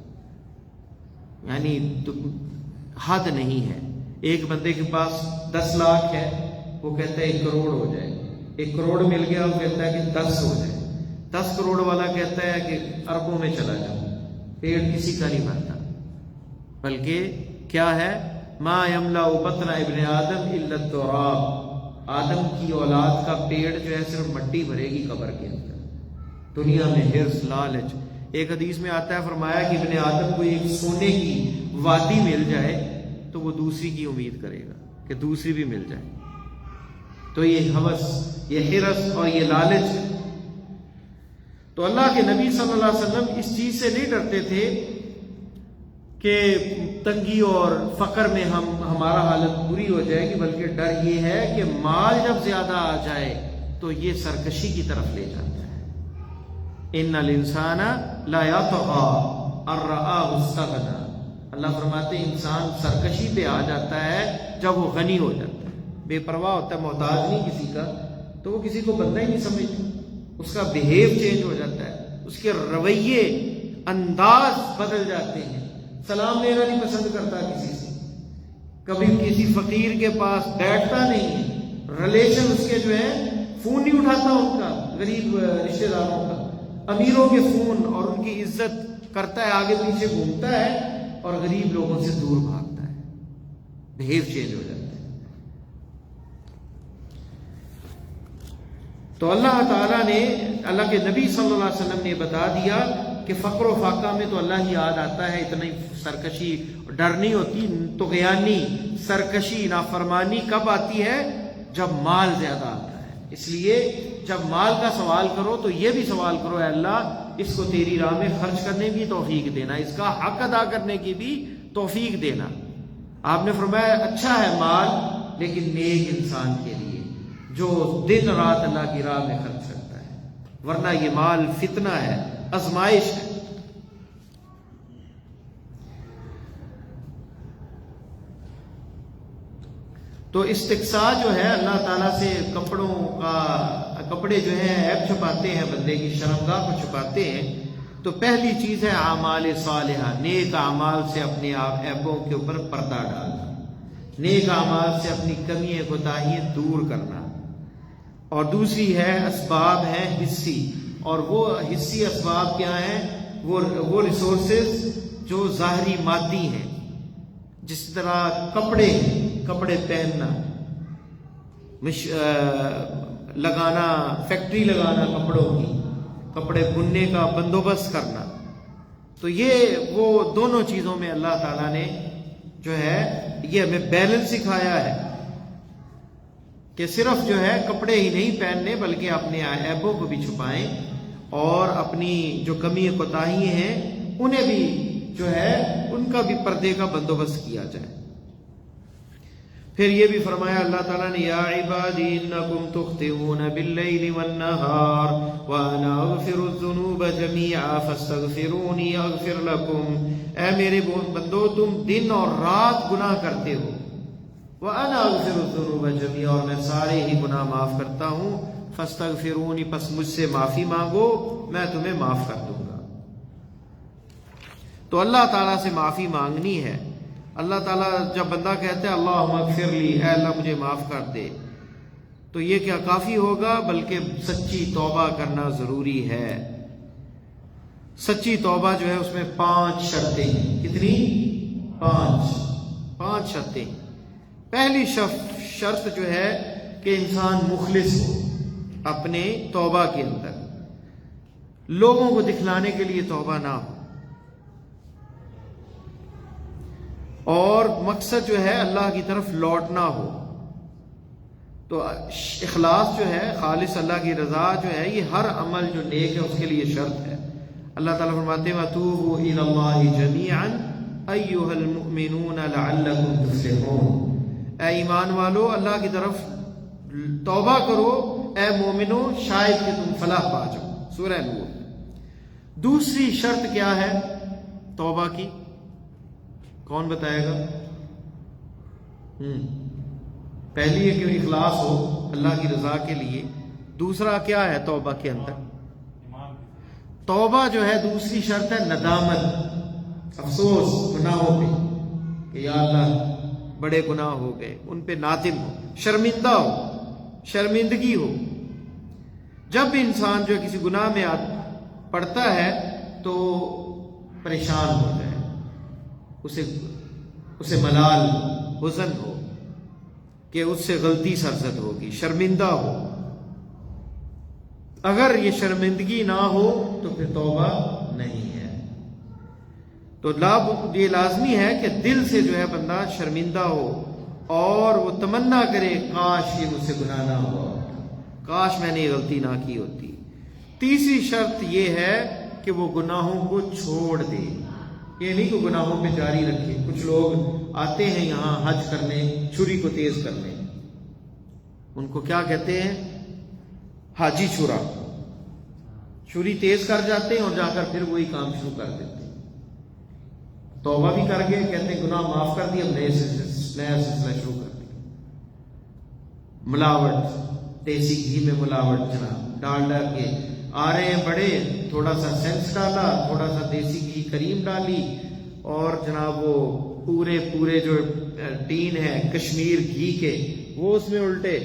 یعنی حد نہیں ہے۔ ایک بندے کے پاس 10 لاکھ ہے، وہ کہتا ہے 1 کروڑ ہو جائے، 1 کروڑ مل گیا، وہ کہتا ہے کہ 10 ہو جائے، 10 کروڑ والا کہتا ہے کہ اربوں میں چلا جاؤں۔ پیٹ کسی کا نہیں بھرتا، بلکہ کیا ہے، ما یملا بطن ابن آدم الا التراب، آدم کی اولاد کا پیٹ جو ہے صرف مٹی بھرے گی قبر کے اندر۔ دنیا میں حرص، لالچ، ایک حدیث میں آتا ہے، فرمایا کہ ابن آدم کو ایک سونے کی وادی مل جائے تو وہ دوسری کی امید کرے گا کہ دوسری بھی مل جائے۔ تو یہ ہوس، یہ حرص اور یہ لالچ ہے۔ تو اللہ کے نبی صلی اللہ علیہ وسلم اس چیز سے نہیں ڈرتے تھے کہ تنگی اور فقر میں ہمارا حالت بری ہو جائے گی، بلکہ ڈر یہ ہے کہ مال جب زیادہ آ جائے تو یہ سرکشی کی طرف لے جاتا ہے۔ ان الانسان لا یطغی ان رآہ استغنی، اللہ فرماتے ہیں انسان سرکشی پہ آ جاتا ہے جب وہ غنی ہو جاتا ہے، بے پرواہ ہوتا ہے، محتاج نہیں کسی کا، تو وہ کسی کو بندہ ہی نہیں سمجھتا، اس کا بیہیو چینج ہو جاتا ہے، اس کے رویے انداز بدل جاتے ہیں، سلام لینا نہیں پسند کرتا کسی سے، کبھی کسی فقیر کے پاس بیٹھتا نہیں ہے، ریلیشن اس کے جو ہے فون نہیں اٹھاتا ان کا، غریب رشتہ داروں کا، امیروں کے فون، اور ان کی عزت کرتا ہے، آگے پیچھے گھومتا ہے، اور غریب لوگوں سے دور بھاگتا ہے، بیہیو چینج ہو جاتا ہے۔ تو اللہ تعالیٰ نے، اللہ کے نبی صلی اللہ علیہ وسلم نے بتا دیا کہ فقر و فاقہ میں تو اللہ ہی یاد آتا ہے، اتنی سرکشی ڈر نہیں ہوتی، طغیانی، سرکشی، نافرمانی کب آتی ہے؟ جب مال زیادہ آتا ہے۔ اس لیے جب مال کا سوال کرو تو یہ بھی سوال کرو، اے اللہ اس کو تیری راہ میں خرچ کرنے کی توفیق دینا، اس کا حق ادا کرنے کی بھی توفیق دینا۔ آپ نے فرمایا اچھا ہے مال، لیکن نیک انسان کے لیے جو دن رات اللہ کی راہ میں خرچ کرتا ہے، ورنہ یہ مال فتنہ ہے، آزمائش ہے۔ تو استقصاء جو ہے اللہ تعالیٰ سے کپڑے جو ہیں عیب چھپاتے ہیں، بندے کی شرمگاہ کو چھپاتے ہیں، تو پہلی چیز ہے اعمال صالحہ، نیک اعمال سے اپنے عیبوں کے اوپر پردہ ڈالنا، نیک اعمال سے اپنی کمیاں کوتاہیاں دور کرنا۔ اور دوسری ہے اسباب ہیں حصی، اور وہ حصی اسباب کیا ہیں؟ وہ ریسورسز جو ظاہری مادی ہیں، جس طرح کپڑے پہننا، لگانا، فیکٹری لگانا کپڑوں کی، کپڑے بننے کا بندوبست کرنا، تو یہ وہ دونوں چیزوں میں اللہ تعالیٰ نے جو ہے یہ ہمیں بیلنس سکھایا ہے کہ صرف جو ہے کپڑے ہی نہیں پہننے، بلکہ اپنے عیبوں کو بھی چھپائیں، اور اپنی جو کمی کوتاہی ہیں انہیں بھی جو ہے ان کا بھی پردے کا بندوبست کیا جائے۔ پھر یہ بھی فرمایا اللہ تعالیٰ نے، یا عبادی انکم تخطئون باللیل والنہار وانا اغفر الذنوب جمیعا فاستغفرونی اغفر لکم، اے میرے بندو تم دن اور رات گناہ کرتے ہو، وانا اغفر الذنوب جمیعا، اور میں سارے ہی گناہ معاف کرتا ہوں، فاستغفرونی، پس مجھ سے معافی مانگو میں تمہیں معاف کر دوں گا۔ تو اللہ تعالیٰ سے معافی مانگنی ہے۔ اللہ تعالیٰ جب بندہ کہتا ہے اللہم اغفر لی، اے اللہ مجھے معاف کر دے، تو یہ کیا کافی ہوگا؟ بلکہ سچی توبہ کرنا ضروری ہے۔ سچی توبہ جو ہے اس میں 5 شرطیں ہیں۔ کتنی؟ 5 شرطیں۔ پہلی شرط جو ہے کہ انسان مخلص ہو اپنے توبہ کے اندر، لوگوں کو دکھلانے کے لیے توبہ نہ ہو، اور مقصد جو ہے اللہ کی طرف لوٹنا ہو۔ تو اخلاص جو ہے، خالص اللہ کی رضا جو ہے، یہ ہر عمل جو نیک ہے اس کے لیے شرط ہے۔ اللہ تعالیٰ فرماتے ہیں وَتُوبُوا إِلَى اللَّهِ جَمِيعًا أَيُّهَا الْمُؤْمِنُونَ لَعَلَّكُمْ تُفْلِحُونَ، اے ایمان والو اللہ کی طرف توبہ کرو، اے مومنو شاید کہ تم فلاح پا جاؤ۔ سورہ نور۔ دوسری شرط کیا ہے توبہ کی؟ کون بتائے گا؟ پہلی ہے کہ اخلاص ہو اللہ کی رضا کے لیے. دوسرا کیا ہے توبہ کے اندر؟ توبہ جو ہے دوسری شرط ہے ندامت، افسوس گناہوں پہ کہ یا اللہ بڑے گناہ ہو گئے، ان پہ نادم ہو، شرمندہ ہو، شرمندگی ہو. جب بھی انسان جو کسی گناہ میں پڑتا ہے تو پریشان ہوتا ہے، اسے ملال حزن ہو کہ اس سے غلطی سرزد ہوگی، شرمندہ ہو. اگر یہ شرمندگی نہ ہو تو پھر توبہ نہیں ہے. تو یہ لازمی ہے کہ دل سے جو ہے بندہ شرمندہ ہو اور وہ تمنا کرے کاش یہ مجھ سے گناہ نہ ہوا ہوتا، کاش میں نے یہ غلطی نہ کی ہوتی. تیسری شرط یہ ہے کہ وہ گناہوں کو چھوڑ دے. یہ نہیں کہ گناہوں پہ جاری رکھے. کچھ لوگ آتے ہیں یہاں حج کرنے، چھری کو تیز کرنے، ان کو کیا کہتے ہیں؟ حاجی چھرا. چھری تیز کر جاتے ہیں اور جا کر پھر وہی کام شروع کر دیتے ہیں. توبہ بھی کر گئے، کہتے ہیں گناہ معاف کر دیا، نیا سلسلہ شروع کر دیا. ملاوٹ، دیسی گھی میں ملاوٹ جناب ڈال کے آ رہے ہیں بڑے، تھوڑا سا سینس ڈالا، تھوڑا سا دیسی گھی کریم ڈالی اور جناب وہ پورے جو ٹین ہے کشمیر گھی کے وہ اس میں الٹے،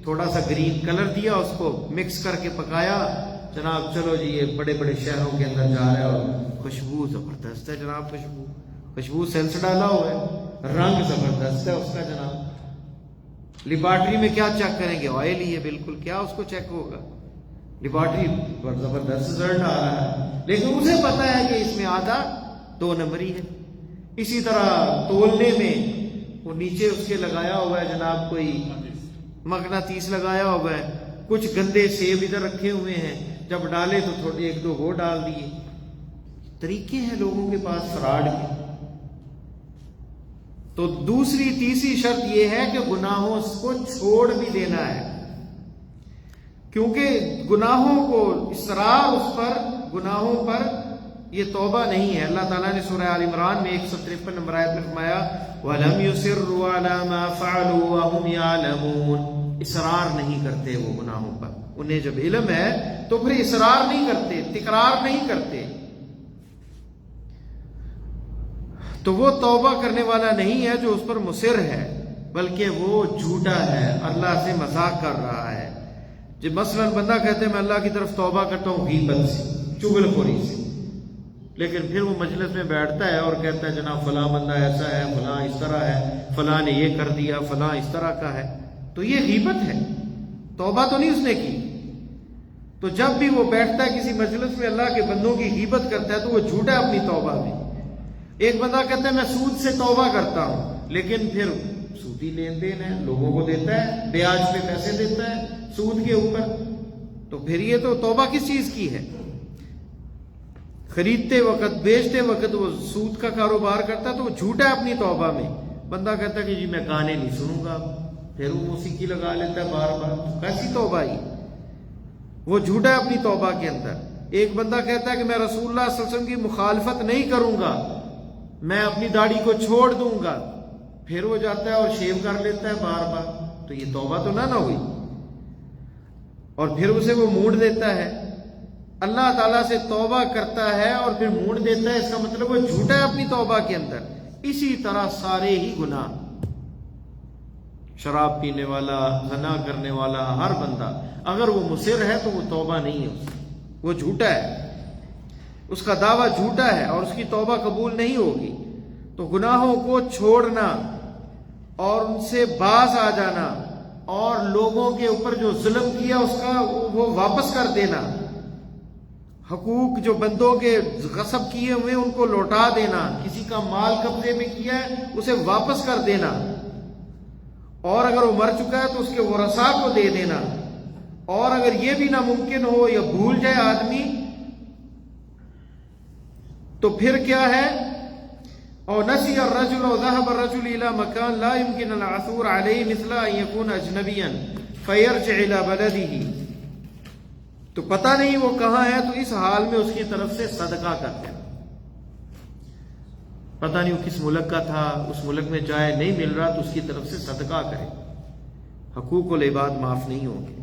تھوڑا سا گرین کلر دیا، اس کو مکس کر کے پکایا جناب. چلو جی یہ بڑے بڑے شہروں کے اندر جا رہا ہے اور خوشبو زبردست ہے جناب، خوشبو سینس ڈالا ہوا ہے، رنگ زبردست ہے اس کا جناب. لیبارٹری میں کیا چیک کریں گے؟ آئل ہی ہے بالکل، کیا اس کو چیک ہوگا؟ لیبارٹری پر زبردست رزلٹ آ رہا ہے، لیکن اسے پتا ہے کہ اس میں آدھا 2 نمبری ہے. اسی طرح تولنے میں وہ نیچے اس کے لگایا ہوا ہے جناب کوئی مغناطیس لگایا ہوا ہے، کچھ گندے سیب ادھر رکھے ہوئے ہیں، جب ڈالے تو تھوڑے 1-2 وہ ڈال دیے. طریقے ہیں لوگوں کے پاس فراڈ کے. تو تیسری شرط یہ ہے کہ گناہوں کو چھوڑ بھی دینا ہے، کیونکہ گناہوں کو اصرار گناہوں پر یہ توبہ نہیں ہے. اللہ تعالیٰ نے سورہ آل عمران میں 153 نمبر آیت میں فرمایا وَلَمْ يُصِرُّوا عَلَى مَا فَعَلُوا وَهُمْ يَعْلَمُونَ. اصرار نہیں کرتے وہ گناہوں پر، انہیں جب علم ہے تو پھر اصرار نہیں کرتے، تکرار نہیں کرتے. تو وہ توبہ کرنے والا نہیں ہے جو اس پر مصر ہے، بلکہ وہ جھوٹا ہے، اللہ سے مذاق کر رہا ہے. جب مثلا بندہ کہتے ہیں میں اللہ کی طرف توبہ کرتا ہوں غیبت سے، چغلخوری سے، لیکن پھر وہ مجلس میں بیٹھتا ہے اور کہتا ہے جناب فلاں بندہ ایسا ہے، فلاں اس طرح ہے، فلاں نے یہ کر دیا، فلاں اس طرح کا ہے. تو یہ غیبت ہے، توبہ تو نہیں اس نے کی. تو جب بھی وہ بیٹھتا ہے کسی مجلس میں اللہ کے بندوں کی غیبت کرتا ہے تو وہ جھوٹا ہے اپنی توبہ میں. ایک بندہ کہتا ہے میں سود سے توبہ کرتا ہوں، لیکن پھر سودی لین دین ہے، لوگوں کو دیتا ہے، بیاج پہ پیسے دیتا ہے سود کے اوپر. تو پھر یہ تو توبہ کس چیز کی ہے؟ خریدتے وقت بیچتے وقت وہ سود کا کاروبار کرتا ہے تو وہ جھوٹا ہے اپنی توبہ میں. بندہ کہتا ہے کہ جی میں گانے نہیں سنوں گا، پھر وہ موسیقی لگا لیتا ہے بار بار. کیسی توبہ ہی؟ وہ جھوٹا ہے اپنی توبہ کے اندر. ایک بندہ کہتا ہے کہ میں رسول اللہ صلی اللہ علیہ وسلم کی مخالفت نہیں کروں گا، میں اپنی داڑھی کو چھوڑ دوں گا، پھر وہ جاتا ہے اور شیو کر لیتا ہے بار بار. تو یہ توبہ تو نہ ہوئی. اور پھر اسے وہ موڑ دیتا ہے. اللہ تعالیٰ سے توبہ کرتا ہے اور پھر موڑ دیتا ہے، اس کا مطلب وہ جھوٹا ہے اپنی توبہ کے اندر. اسی طرح سارے ہی گناہ، شراب پینے والا، زنا کرنے والا، ہر بندہ اگر وہ مصر ہے تو وہ توبہ نہیں ہے، وہ جھوٹا ہے، اس کا دعویٰ جھوٹا ہے اور اس کی توبہ قبول نہیں ہوگی. تو گناہوں کو چھوڑنا اور ان سے باز آ جانا اور لوگوں کے اوپر جو ظلم کیا اس کا وہ واپس کر دینا، حقوق جو بندوں کے غصب کیے ہوئے ان کو لوٹا دینا، کسی کا مال قبضے میں کیا ہے اسے واپس کر دینا، اور اگر وہ مر چکا ہے تو اس کے ورثاء کو دے دینا. اور اگر یہ بھی ناممکن ہو یا بھول جائے آدمی تو پھر کیا ہے؟ اور نسی الرجل و ذهب الرجل الى مكان لا يمكن العثور عليه مثل ان يكون اجنبيا فيرجع الى بلده. تو پتہ نہیں وہ کہاں ہے تو اس حال میں اس کی طرف سے صدقہ کرتے ہیں. پتہ نہیں وہ کس ملک کا تھا، اس ملک میں جائے، نہیں مل رہا تو اس کی طرف سے صدقہ کرے، حقوق العباد معاف نہیں ہوں گے۔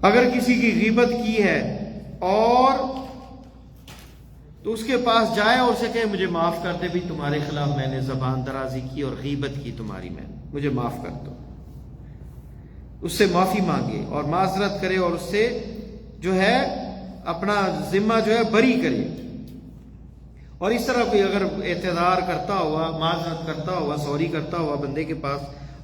اگر کسی کی غیبت کی ہے اور تو اس کے پاس جائے اور اسے کہے مجھے معاف کر دے، بھی تمہارے خلاف میں نے زبان درازی کی اور غیبت کی تمہاری، میں مجھے معاف کر دو، اس سے معافی مانگے اور معذرت کرے اور اس سے جو ہے اپنا ذمہ جو ہے بری کرے۔ اور اس طرح کوئی اگر اعتذار کرتا ہوا، معذرت کرتا ہوا، سوری کرتا ہوا بندے کے پاس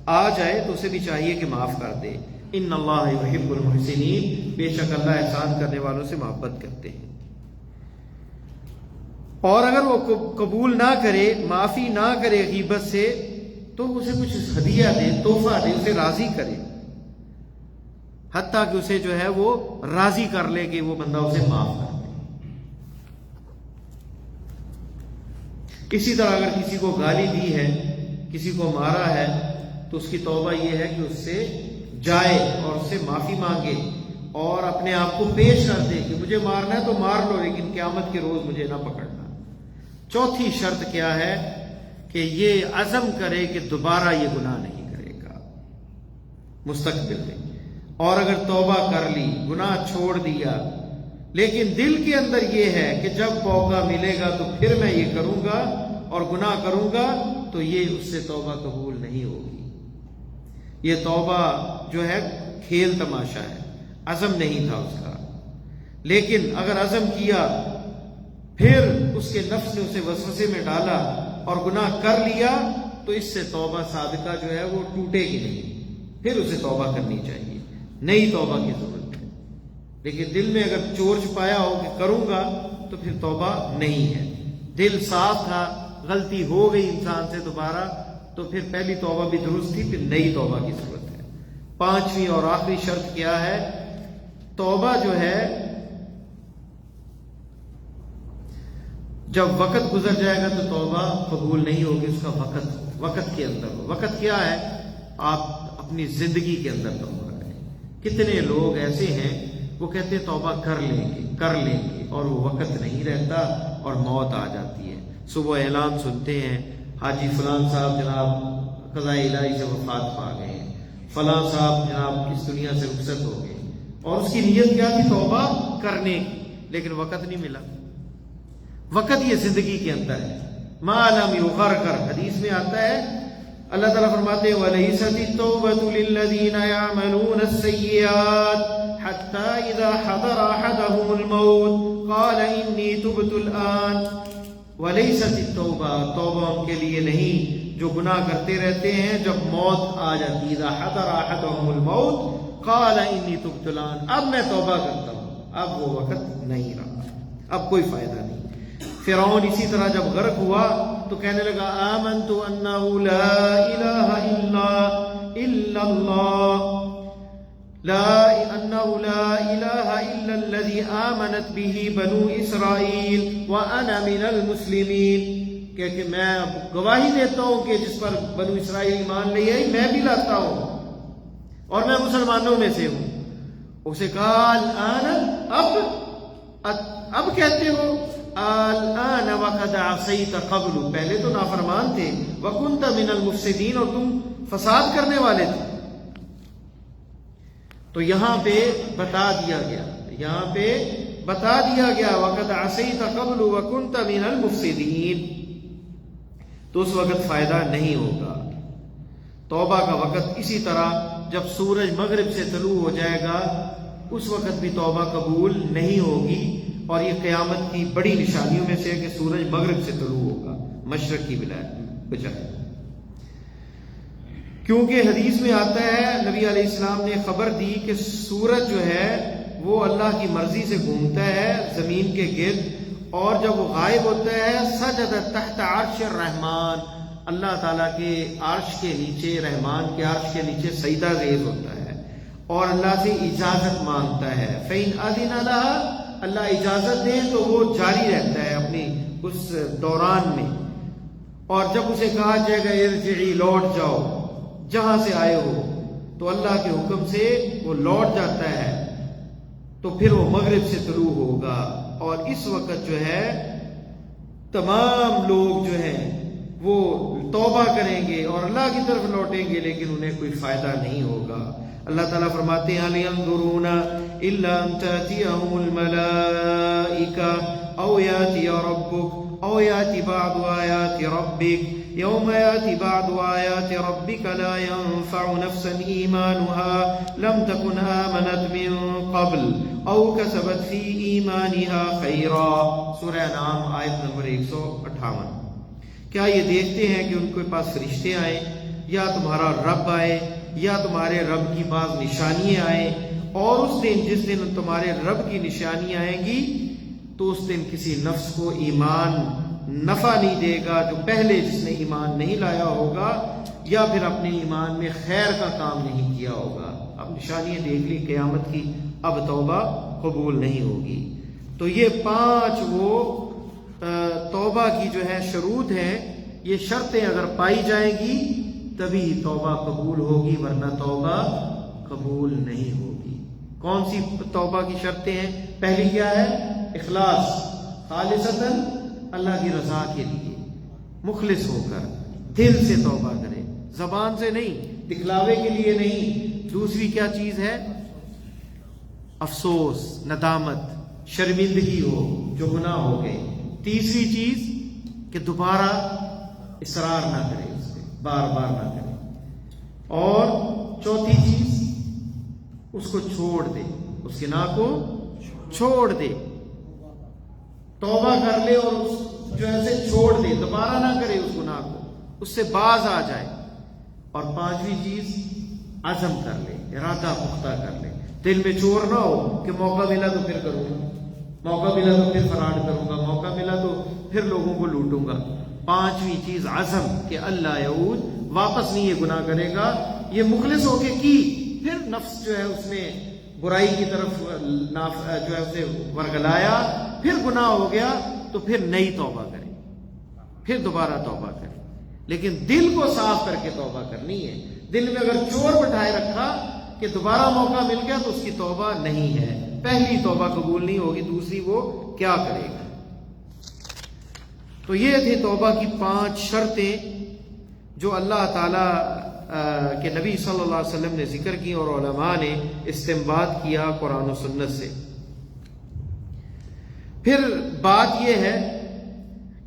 آ جائے تو اسے بھی چاہیے کہ معاف کر دے۔ ان اللہ یحب المحسنین، بے شک اللہ احسان کرنے والوں سے محبت کرتے ہیں۔ اور اگر وہ قبول نہ کرے، معافی نہ کرے غیبت سے، تو اسے کچھ ہدیہ دے، تحفہ دے، اسے راضی کرے، حتیٰ کہ اسے جو ہے وہ راضی کر لے کہ وہ بندہ اسے معاف کر دے۔ اسی طرح اگر کسی کو گالی دی ہے، کسی کو مارا ہے، تو اس کی توبہ یہ ہے کہ اس سے جائے اور اس سے معافی مانگے اور اپنے آپ کو پیش کر دے کہ مجھے مارنا ہے تو مار لو، لیکن قیامت کے روز مجھے نہ پکڑنا۔ چوتھی شرط کیا ہے کہ یہ عزم کرے کہ دوبارہ یہ گناہ نہیں کرے گا مستقبل میں۔ اور اگر توبہ کر لی، گناہ چھوڑ دیا، لیکن دل کے اندر یہ ہے کہ جب موقع ملے گا تو پھر میں یہ کروں گا اور گناہ کروں گا، تو یہ اس سے توبہ قبول نہیں ہوگی۔ یہ توبہ جو ہے کھیل تماشا ہے، عزم نہیں تھا اس کا۔ لیکن اگر عزم کیا، پھر اس کے نفس نے اسے وسوسے میں ڈالا اور گناہ کر لیا، تو اس سے توبہ صادقہ جو ہے وہ ٹوٹے گی نہیں، پھر اسے توبہ کرنی چاہیے، نئی توبہ کی ضرورت ہے۔ لیکن دل میں اگر چور چھپایا ہو کہ کروں گا، تو پھر توبہ نہیں ہے۔ دل صاف تھا، غلطی ہو گئی انسان سے دوبارہ، تو پھر پہلی توبہ بھی درست تھی، پھر نئی توبہ کی ضرورت ہے۔ پانچویں اور آخری شرط کیا ہے؟ توبہ جو ہے جب وقت گزر جائے گا تو توبہ قبول نہیں ہوگی، اس کا وقت کے اندر ہو۔ وقت کیا ہے؟ آپ اپنی زندگی کے اندر توبہ کریں۔ کتنے لوگ ایسے ہیں وہ کہتے ہیں توبہ کر لیں گے اور وہ وقت نہیں رہتا اور موت آ جاتی ہے۔ صبح اعلان سنتے ہیں، حاجی فلان صاحب جناب قضاء الہی سے وفات پا گئے ہیں، فلاں صاحب جناب اس دنیا سے رخصت ہو گئے، اور اس کی نیت کیا تھی؟ توبہ کرنے کی، لیکن وقت نہیں ملا۔ وقت یہ زندگی کے اندر ہے۔ ما لم یغرغر، حدیث میں آتا ہے، اللہ تعالیٰ فرماتے ہیں وَلَيْسَتِ التَّوْبَةُ لِلَّذِينَ يَعْمَلُونَ السَّيِّئَاتِ حَتَّى إِذَا حَضَرَ أَحَدَهُمُ الْمَوْتُ قَالَ إِنِّي تُبْتُ الْآنَ۔ وَلَيْسَتِ التَّوْبَةُ، توبہ ان کے لیے نہیں جو گناہ کرتے رہتے ہیں جب موت آ جاتی، إِذَا حَضَرَ أَحَدَهُمُ الْمَوْتُ قَالَ إِنِّي تُبْتُ الْآنَ، اب میں توبہ کرتا ہوں، اب وہ وقت نہیں رہا، اب کوئی فائدہ نہیں۔ فرعون اسی طرح جب غرق ہوا تو کہنے لگا آمنت انہ لا الہ الا اللہ، انہ لا الہ الا الذی آمنت به بنو اسرائیل وانا من المسلمین، کہ میں گواہی دیتا ہوں کہ جس پر بنو اسرائیل ایمان لے آئی میں بھی لاتا ہوں اور میں مسلمانوں میں سے ہوں۔ اسے کہا الآن، اب کہتے ہو الآن وقد عصیت قبل، پہلے تو نافرمان تھے، وکنت من المفسدین، اور تم فساد کرنے والے تھے۔ تو یہاں پہ بتا دیا گیا وقد عصیت قبل وکنت من المفسدین، تو اس وقت فائدہ نہیں ہوگا۔ توبہ کا وقت اسی طرح جب سورج مغرب سے طلوع ہو جائے گا اس وقت بھی توبہ قبول نہیں ہوگی، اور یہ قیامت کی بڑی نشانیوں میں سے ہے کہ سورج مغرب سے طلوع ہوگا مشرق کی بجائے، کیونکہ حدیث میں آتا ہے نبی علیہ السلام نے خبر دی کہ سورج جو ہے وہ اللہ کی مرضی سے گھومتا ہے زمین کے گرد، اور جب وہ غائب ہوتا ہے سجد تحت عرش الرحمن، اللہ تعالیٰ کے عرش کے نیچے، رحمان کے عرش کے نیچے سجدہ ریز ہوتا ہے اور اللہ سے اجازت مانگتا ہے۔ فَإِنْ أَذِنَ لَهَا، اللہ اجازت دے تو وہ جاری رہتا ہے اپنی اس دوران میں، اور جب اسے کہا جائے گا ارجعی، لوٹ جاؤ جہاں سے آئے ہو، تو اللہ کے حکم سے وہ لوٹ جاتا ہے، تو پھر وہ مغرب سے طلوع ہوگا، اور اس وقت جو ہے تمام لوگ جو ہیں وہ توبہ کریں گے اور اللہ کی طرف لوٹیں گے، لیکن انہیں کوئی فائدہ نہیں ہوگا۔ اللہ تعالیٰ فرماتے ہیں هل ينظرون الا ان تأتيهم الملائكة او يأتي ربك او يأتي بعض آيات ربك يوم يأتي بعض آيات ربك لا ينفع نفسا إيمانها لم تكن آمنت من قبل او كسبت في إيمانها خيرا۔ سورہ انعام آیت نمبر 158۔ کیا یہ دیکھتے ہیں کہ ان کے پاس فرشتے آئیں یا تمہارا رب آئے یا تمہارے رب کی بعض نشانیاں آئیں، اور اس دن جس دن تمہارے رب کی نشانیاں آئیں گی تو اس دن کسی نفس کو ایمان نفع نہیں دے گا جو پہلے جس نے ایمان نہیں لایا ہوگا یا پھر اپنے ایمان میں خیر کا کام نہیں کیا ہوگا۔ اب نشانیاں دیکھ لی قیامت کی، اب توبہ قبول نہیں ہوگی۔ تو یہ 5 وہ توبہ کی جو ہے شروط ہیں، یہ شرطیں اگر پائی جائیں گی تبھی توبہ قبول ہوگی، ورنہ توبہ قبول نہیں ہوگی۔ کون سی توبہ کی شرطیں ہیں؟ پہلی کیا ہے؟ اخلاص، خالصتاً اللہ کی رضا کے لیے، مخلص ہو کر دل سے توبہ کرے، زبان سے نہیں، دکھلاوے کے لیے نہیں۔ دوسری کیا چیز ہے؟ افسوس، ندامت، شرمندگی ہو جو گناہ ہو گئے۔ تیسری چیز کہ دوبارہ اصرار نہ کرے، اس پہ بار بار نہ کرے۔ اور چوتھی چیز اس کو چھوڑ دے، اس گناہ کو چھوڑ دے، توبہ کر لے اور اس جو ایسے چھوڑ دے، دوبارہ نہ کرے اس گناہ کو، اس سے باز آ جائے۔ اور 5ویں چیز عزم کر لے، ارادہ پختہ کر لے، دل میں چور نہ ہو کہ موقع ملا تو پھر کروں گا، موقع ملا تو پھر فراڈ کروں گا، موقع ملا تو پھر لوگوں کو لوٹوں گا۔ 5ویں چیز عزم کہ اللہ یعود، واپس نہیں یہ گناہ کرے گا۔ یہ مخلص ہو کے کی، پھر نفس جو ہے اس نے برائی کی طرف جو ہے اسے ورگلایا، پھر گناہ ہو گیا تو پھر نئی توبہ کرے، پھر دوبارہ توبہ کرے، لیکن دل کو صاف کر کے توبہ کرنی ہے۔ دل میں اگر چور بٹھائے رکھا کہ دوبارہ موقع مل گیا تو اس کی توبہ نہیں ہے، پہلی توبہ قبول نہیں ہوگی، دوسری وہ کیا کرے گا۔ تو یہ تھی توبہ کی 5 شرطیں جو اللہ تعالیٰ کے نبی صلی اللہ علیہ وسلم نے ذکر کی اور علماء نے استنباط کیا قرآن و سنت سے۔ پھر بات یہ ہے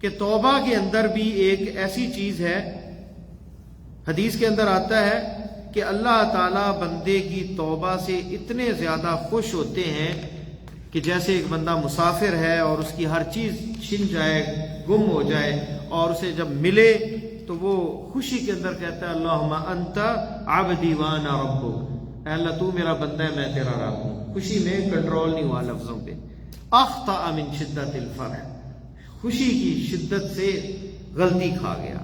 کہ توبہ کے اندر بھی ایک ایسی چیز ہے، حدیث کے اندر آتا ہے کہ اللہ تعالیٰ بندے کی توبہ سے اتنے زیادہ خوش ہوتے ہیں کہ جیسے ایک بندہ مسافر ہے اور اس کی ہر چیز چھن جائے، گم ہو جائے، اور اسے جب ملے تو وہ خوشی کے اندر کہتا ہے اللہم انت عبدی وانا ربک، اے اللہ تو میرا بندہ ہے میں تیرا رب ہوں۔ خوشی میں کنٹرول نہیں ہوا لفظوں پہ۔ اخطأ من شدت الفرح، خوشی کی شدت سے غلطی کھا گیا،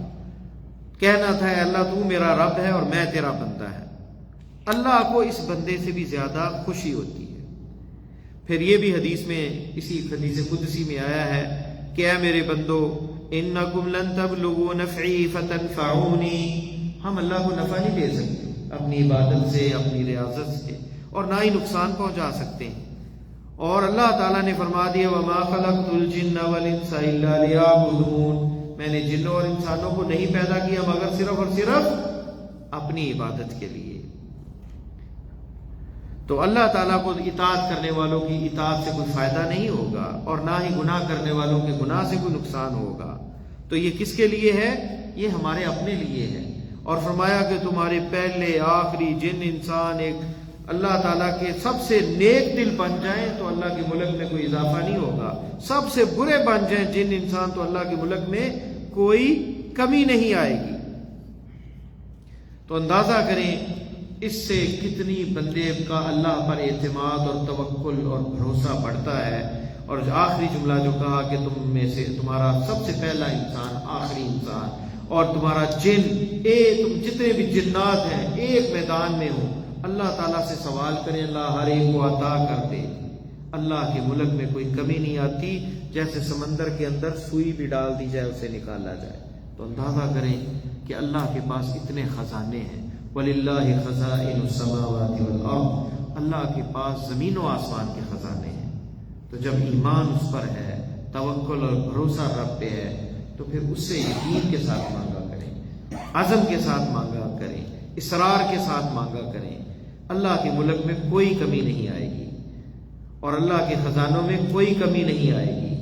کہنا تھا اے اللہ تو میرا رب ہے اور میں تیرا بندہ ہے۔ اللہ کو اس بندے سے بھی زیادہ خوشی ہوتی ہے۔ پھر یہ بھی حدیث میں، اسی حدیث قدسی میں آیا ہے کہ اے میرے بندو انکم لن تبلغوا نفعی فتنفعونی، ہم اللہ کو نفع نہیں دے سکتے اپنی عبادت سے، اپنی ریاضت سے، اور نہ ہی نقصان پہنچا سکتے ہیں۔ اور اللہ تعالیٰ نے فرما دیا وما خلقت الجن والانس الا لیعبدون، میں نے جنوں اور انسانوں کو نہیں پیدا کیا مگر صرف اور صرف اپنی عبادت کے لیے۔ تو اللہ تعالیٰ کو اطاعت کرنے والوں کی اطاعت سے کوئی فائدہ نہیں ہوگا، اور نہ ہی گناہ کرنے والوں کے گناہ سے کوئی نقصان ہوگا۔ تو یہ کس کے لیے ہے؟ یہ ہمارے اپنے لیے ہے۔ اور فرمایا کہ تمہارے پہلے آخری جن انسان ایک اللہ تعالیٰ کے سب سے نیک دل بن جائیں تو اللہ کے ملک میں کوئی اضافہ نہیں ہوگا، سب سے برے بن جائیں جن انسان تو اللہ کے ملک میں کوئی کمی نہیں آئے گی۔ تو اندازہ کریں اس سے کتنی بندے کا اللہ پر اعتماد اور توکل اور بھروسہ بڑھتا ہے۔ اور آخری جملہ جو کہا کہ تم میں سے تمہارا سب سے پہلا انسان آخری انسان، اور تمہارا جن، تم جتنے بھی جنات ہیں ایک میدان میں ہو، اللہ تعالیٰ سے سوال کریں، اللہ ہر ایک کو عطا کر دے۔ اللہ کے ملک میں کوئی کمی نہیں آتی، جیسے سمندر کے اندر سوئی بھی ڈال دی جائے اسے نکالا جائے۔ تو اندازہ کریں کہ اللہ کے پاس اتنے خزانے ہیں۔ وَلِلَّهِ خَزَائِنُ السَّمَاوَاتِ وَالْأَرْضِ، اللہ کے پاس زمین و آسمان کے خزانے ہیں۔ تو جب ایمان اس پر ہے توکل اور بھروسہ رب پہ ہے تو پھر اس سے یقین کے ساتھ مانگا کریں، عزم کے ساتھ مانگا کریں، اصرار کے ساتھ مانگا کریں۔ اللہ کے ملک میں کوئی کمی نہیں آئے گی اور اللہ کے خزانوں میں کوئی کمی نہیں آئے گی۔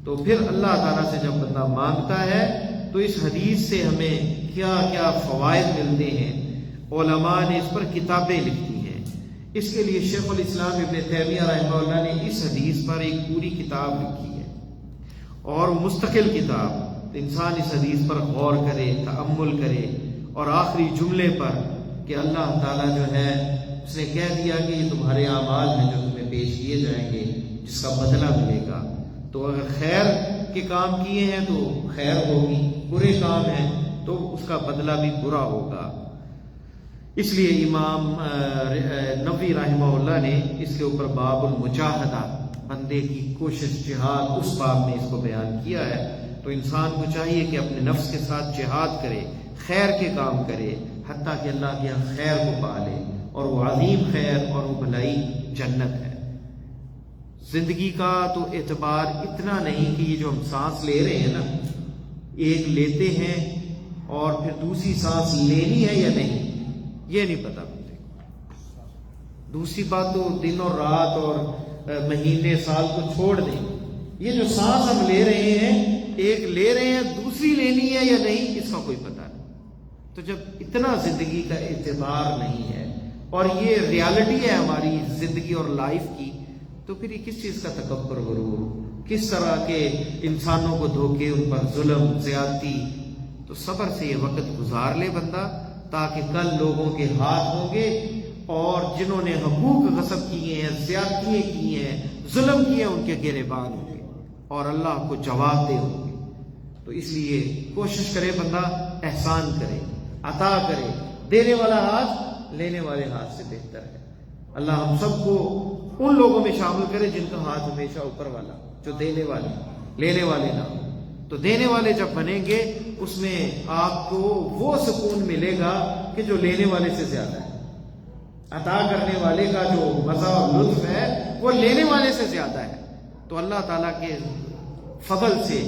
تو پھر اللہ تعالیٰ سے جب بندہ مانگتا ہے تو اس حدیث سے ہمیں کیا کیا فوائد ملتے ہیں، علماء نے اس پر کتابیں لکھی ہیں۔ اس کے لیے شیخ الاسلام ابن تیمیہ رحمہ اللہ نے اس حدیث پر ایک پوری کتاب لکھی ہے اور مستقل کتاب، انسان اس حدیث پر غور کرے، تأمل کرے اور آخری جملے پر کہ اللہ تعالیٰ جو ہے اس نے کہہ دیا کہ یہ تمہارے اعمال ہیں جو تمہیں پیش کیے جائیں گے، جس کا بدلہ ملے گا۔ تو اگر خیر کے کام کیے ہیں تو خیر ہوگی، برے کام ہیں تو اس کا بدلہ بھی برا ہوگا۔ اس لیے امام نووی رحمہ اللہ نے اس کے اوپر باب المجاہدہ، بندے کی کوشش، جہاد، اس باب میں اس کو بیان کیا ہے۔ تو انسان کو چاہیے کہ اپنے نفس کے ساتھ جہاد کرے، خیر کے کام کرے، حتیٰ کہ اللہ کے یہاں خیر کو پا لے، اور وہ عظیم خیر اور وہ بھلائی جنت ہے۔ زندگی کا تو اعتبار اتنا نہیں کہ یہ جو ہم سانس لے رہے ہیں نا، ایک لیتے ہیں اور پھر دوسری سانس لینی ہے یا نہیں، یہ نہیں پتا مجھے۔ دوسری بات تو دن اور رات اور مہینے سال کو چھوڑ دیں، یہ جو سانس ہم لے رہے ہیں، ایک لے رہے ہیں، دوسری لینی ہے یا نہیں، اس کا کوئی پتہ نہیں۔ تو جب اتنا زندگی کا اعتبار نہیں ہے اور یہ ریالٹی ہے ہماری زندگی اور لائف کی، تو پھر یہ کس چیز کا تکبر، غرور، کس طرح کے انسانوں کو دھوکے، ان پر ظلم، زیادتی۔ تو صبر سے یہ وقت گزار لے بندہ، تاکہ کل لوگوں کے ہاتھ ہوں گے اور جنہوں نے حقوق غصب کیے ہیں، زیادتیاں کی ہیں، ظلم کیے ہیں، ان کے گریبان ہوں گے اور اللہ کو جواب دے ہوں گے۔ تو اس لیے کوشش کرے بندہ، احسان کرے، عطا کرے۔ دینے والا ہاتھ لینے والے ہاتھ سے بہتر ہے۔ اللہ ہم سب کو ان لوگوں میں شامل کرے جن کا ہاتھ ہمیشہ اوپر والا، جو دینے والے، لینے والے نہ ہو۔ تو دینے والے جب بنیں گے، اس میں آپ کو وہ سکون ملے گا کہ جو لینے والے سے زیادہ ہے۔ عطا کرنے والے کا جو مزہ اور لطف ہے وہ لینے والے سے زیادہ ہے۔ تو اللہ تعالیٰ کے فضل سے،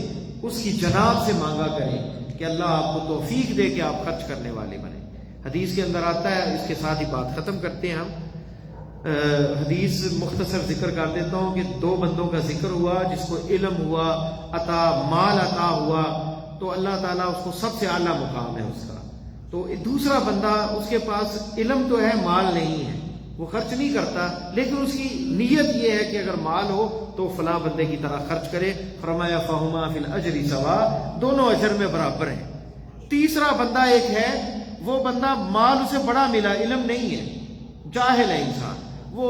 اس کی جناب سے مانگا کریں کہ اللہ آپ کو توفیق دے کہ آپ خرچ کرنے والے بنیں۔ حدیث کے اندر آتا ہے، اس کے ساتھ ہی بات ختم کرتے ہیں ہم۔ حدیث مختصر ذکر کر دیتا ہوں کہ دو بندوں کا ذکر ہوا، جس کو علم ہوا، مال عطا ہوا، تو اللہ تعالیٰ اس کو سب سے اعلیٰ مقام ہے اس کا۔ تو دوسرا بندہ، اس کے پاس علم تو ہے، مال نہیں ہے، وہ خرچ نہیں کرتا، لیکن اس کی نیت یہ ہے کہ اگر مال ہو تو فلاں بندے کی طرح خرچ کرے۔ فرمایا فہما فی الاجر سوا، دونوں اجر میں برابر ہیں۔ تیسرا بندہ ایک ہے، وہ بندہ مال اسے بڑا ملا، علم نہیں ہے، جاہل ہے انسان، وہ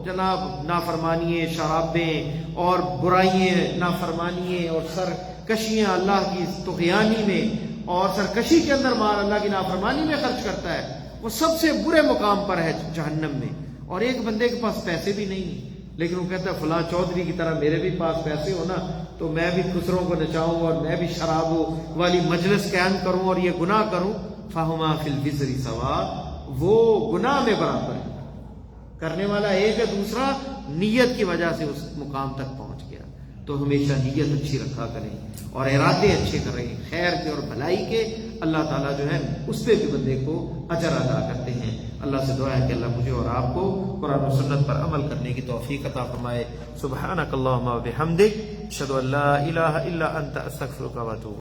جناب نافرمانیے، شرابیں اور برائیاں، نافرمانیے اور سرکشیاں اللہ کی طغیانی میں اور سرکشی کے اندر مال اللہ کی نافرمانی میں خرچ کرتا ہے، وہ سب سے برے مقام پر ہے جہنم میں۔ اور ایک بندے کے پاس پیسے بھی نہیں ہیں، لیکن وہ کہتا ہے فلاں چودھری کی طرح میرے بھی پاس پیسے ہو نا، تو میں بھی خسروں کو نچاؤں اور میں بھی شرابوں والی مجلس قائم کروں اور یہ گناہ کروں۔ فہما فی الوزر سوا، وہ گناہ میں برابر ہے۔ کرنے والا ایک ہے، دوسرا نیت کی وجہ سے اس مقام تک پہنچ گیا۔ تو ہمیشہ نیت اچھی رکھا کریں اور ارادے اچھے کریں، خیر کے اور بھلائی کے۔ اللہ تعالیٰ جو ہے اس پہ بھی بندے کو اجر ادا کرتے ہیں۔ اللہ سے دعا ہے کہ اللہ مجھے اور آپ کو قرآن و سنت پر عمل کرنے کی توفیق عطا فرمائے۔ سبحانک اللہم و بحمدک، اشہد ان لا الہ الا انت، استغفرک و اتوب۔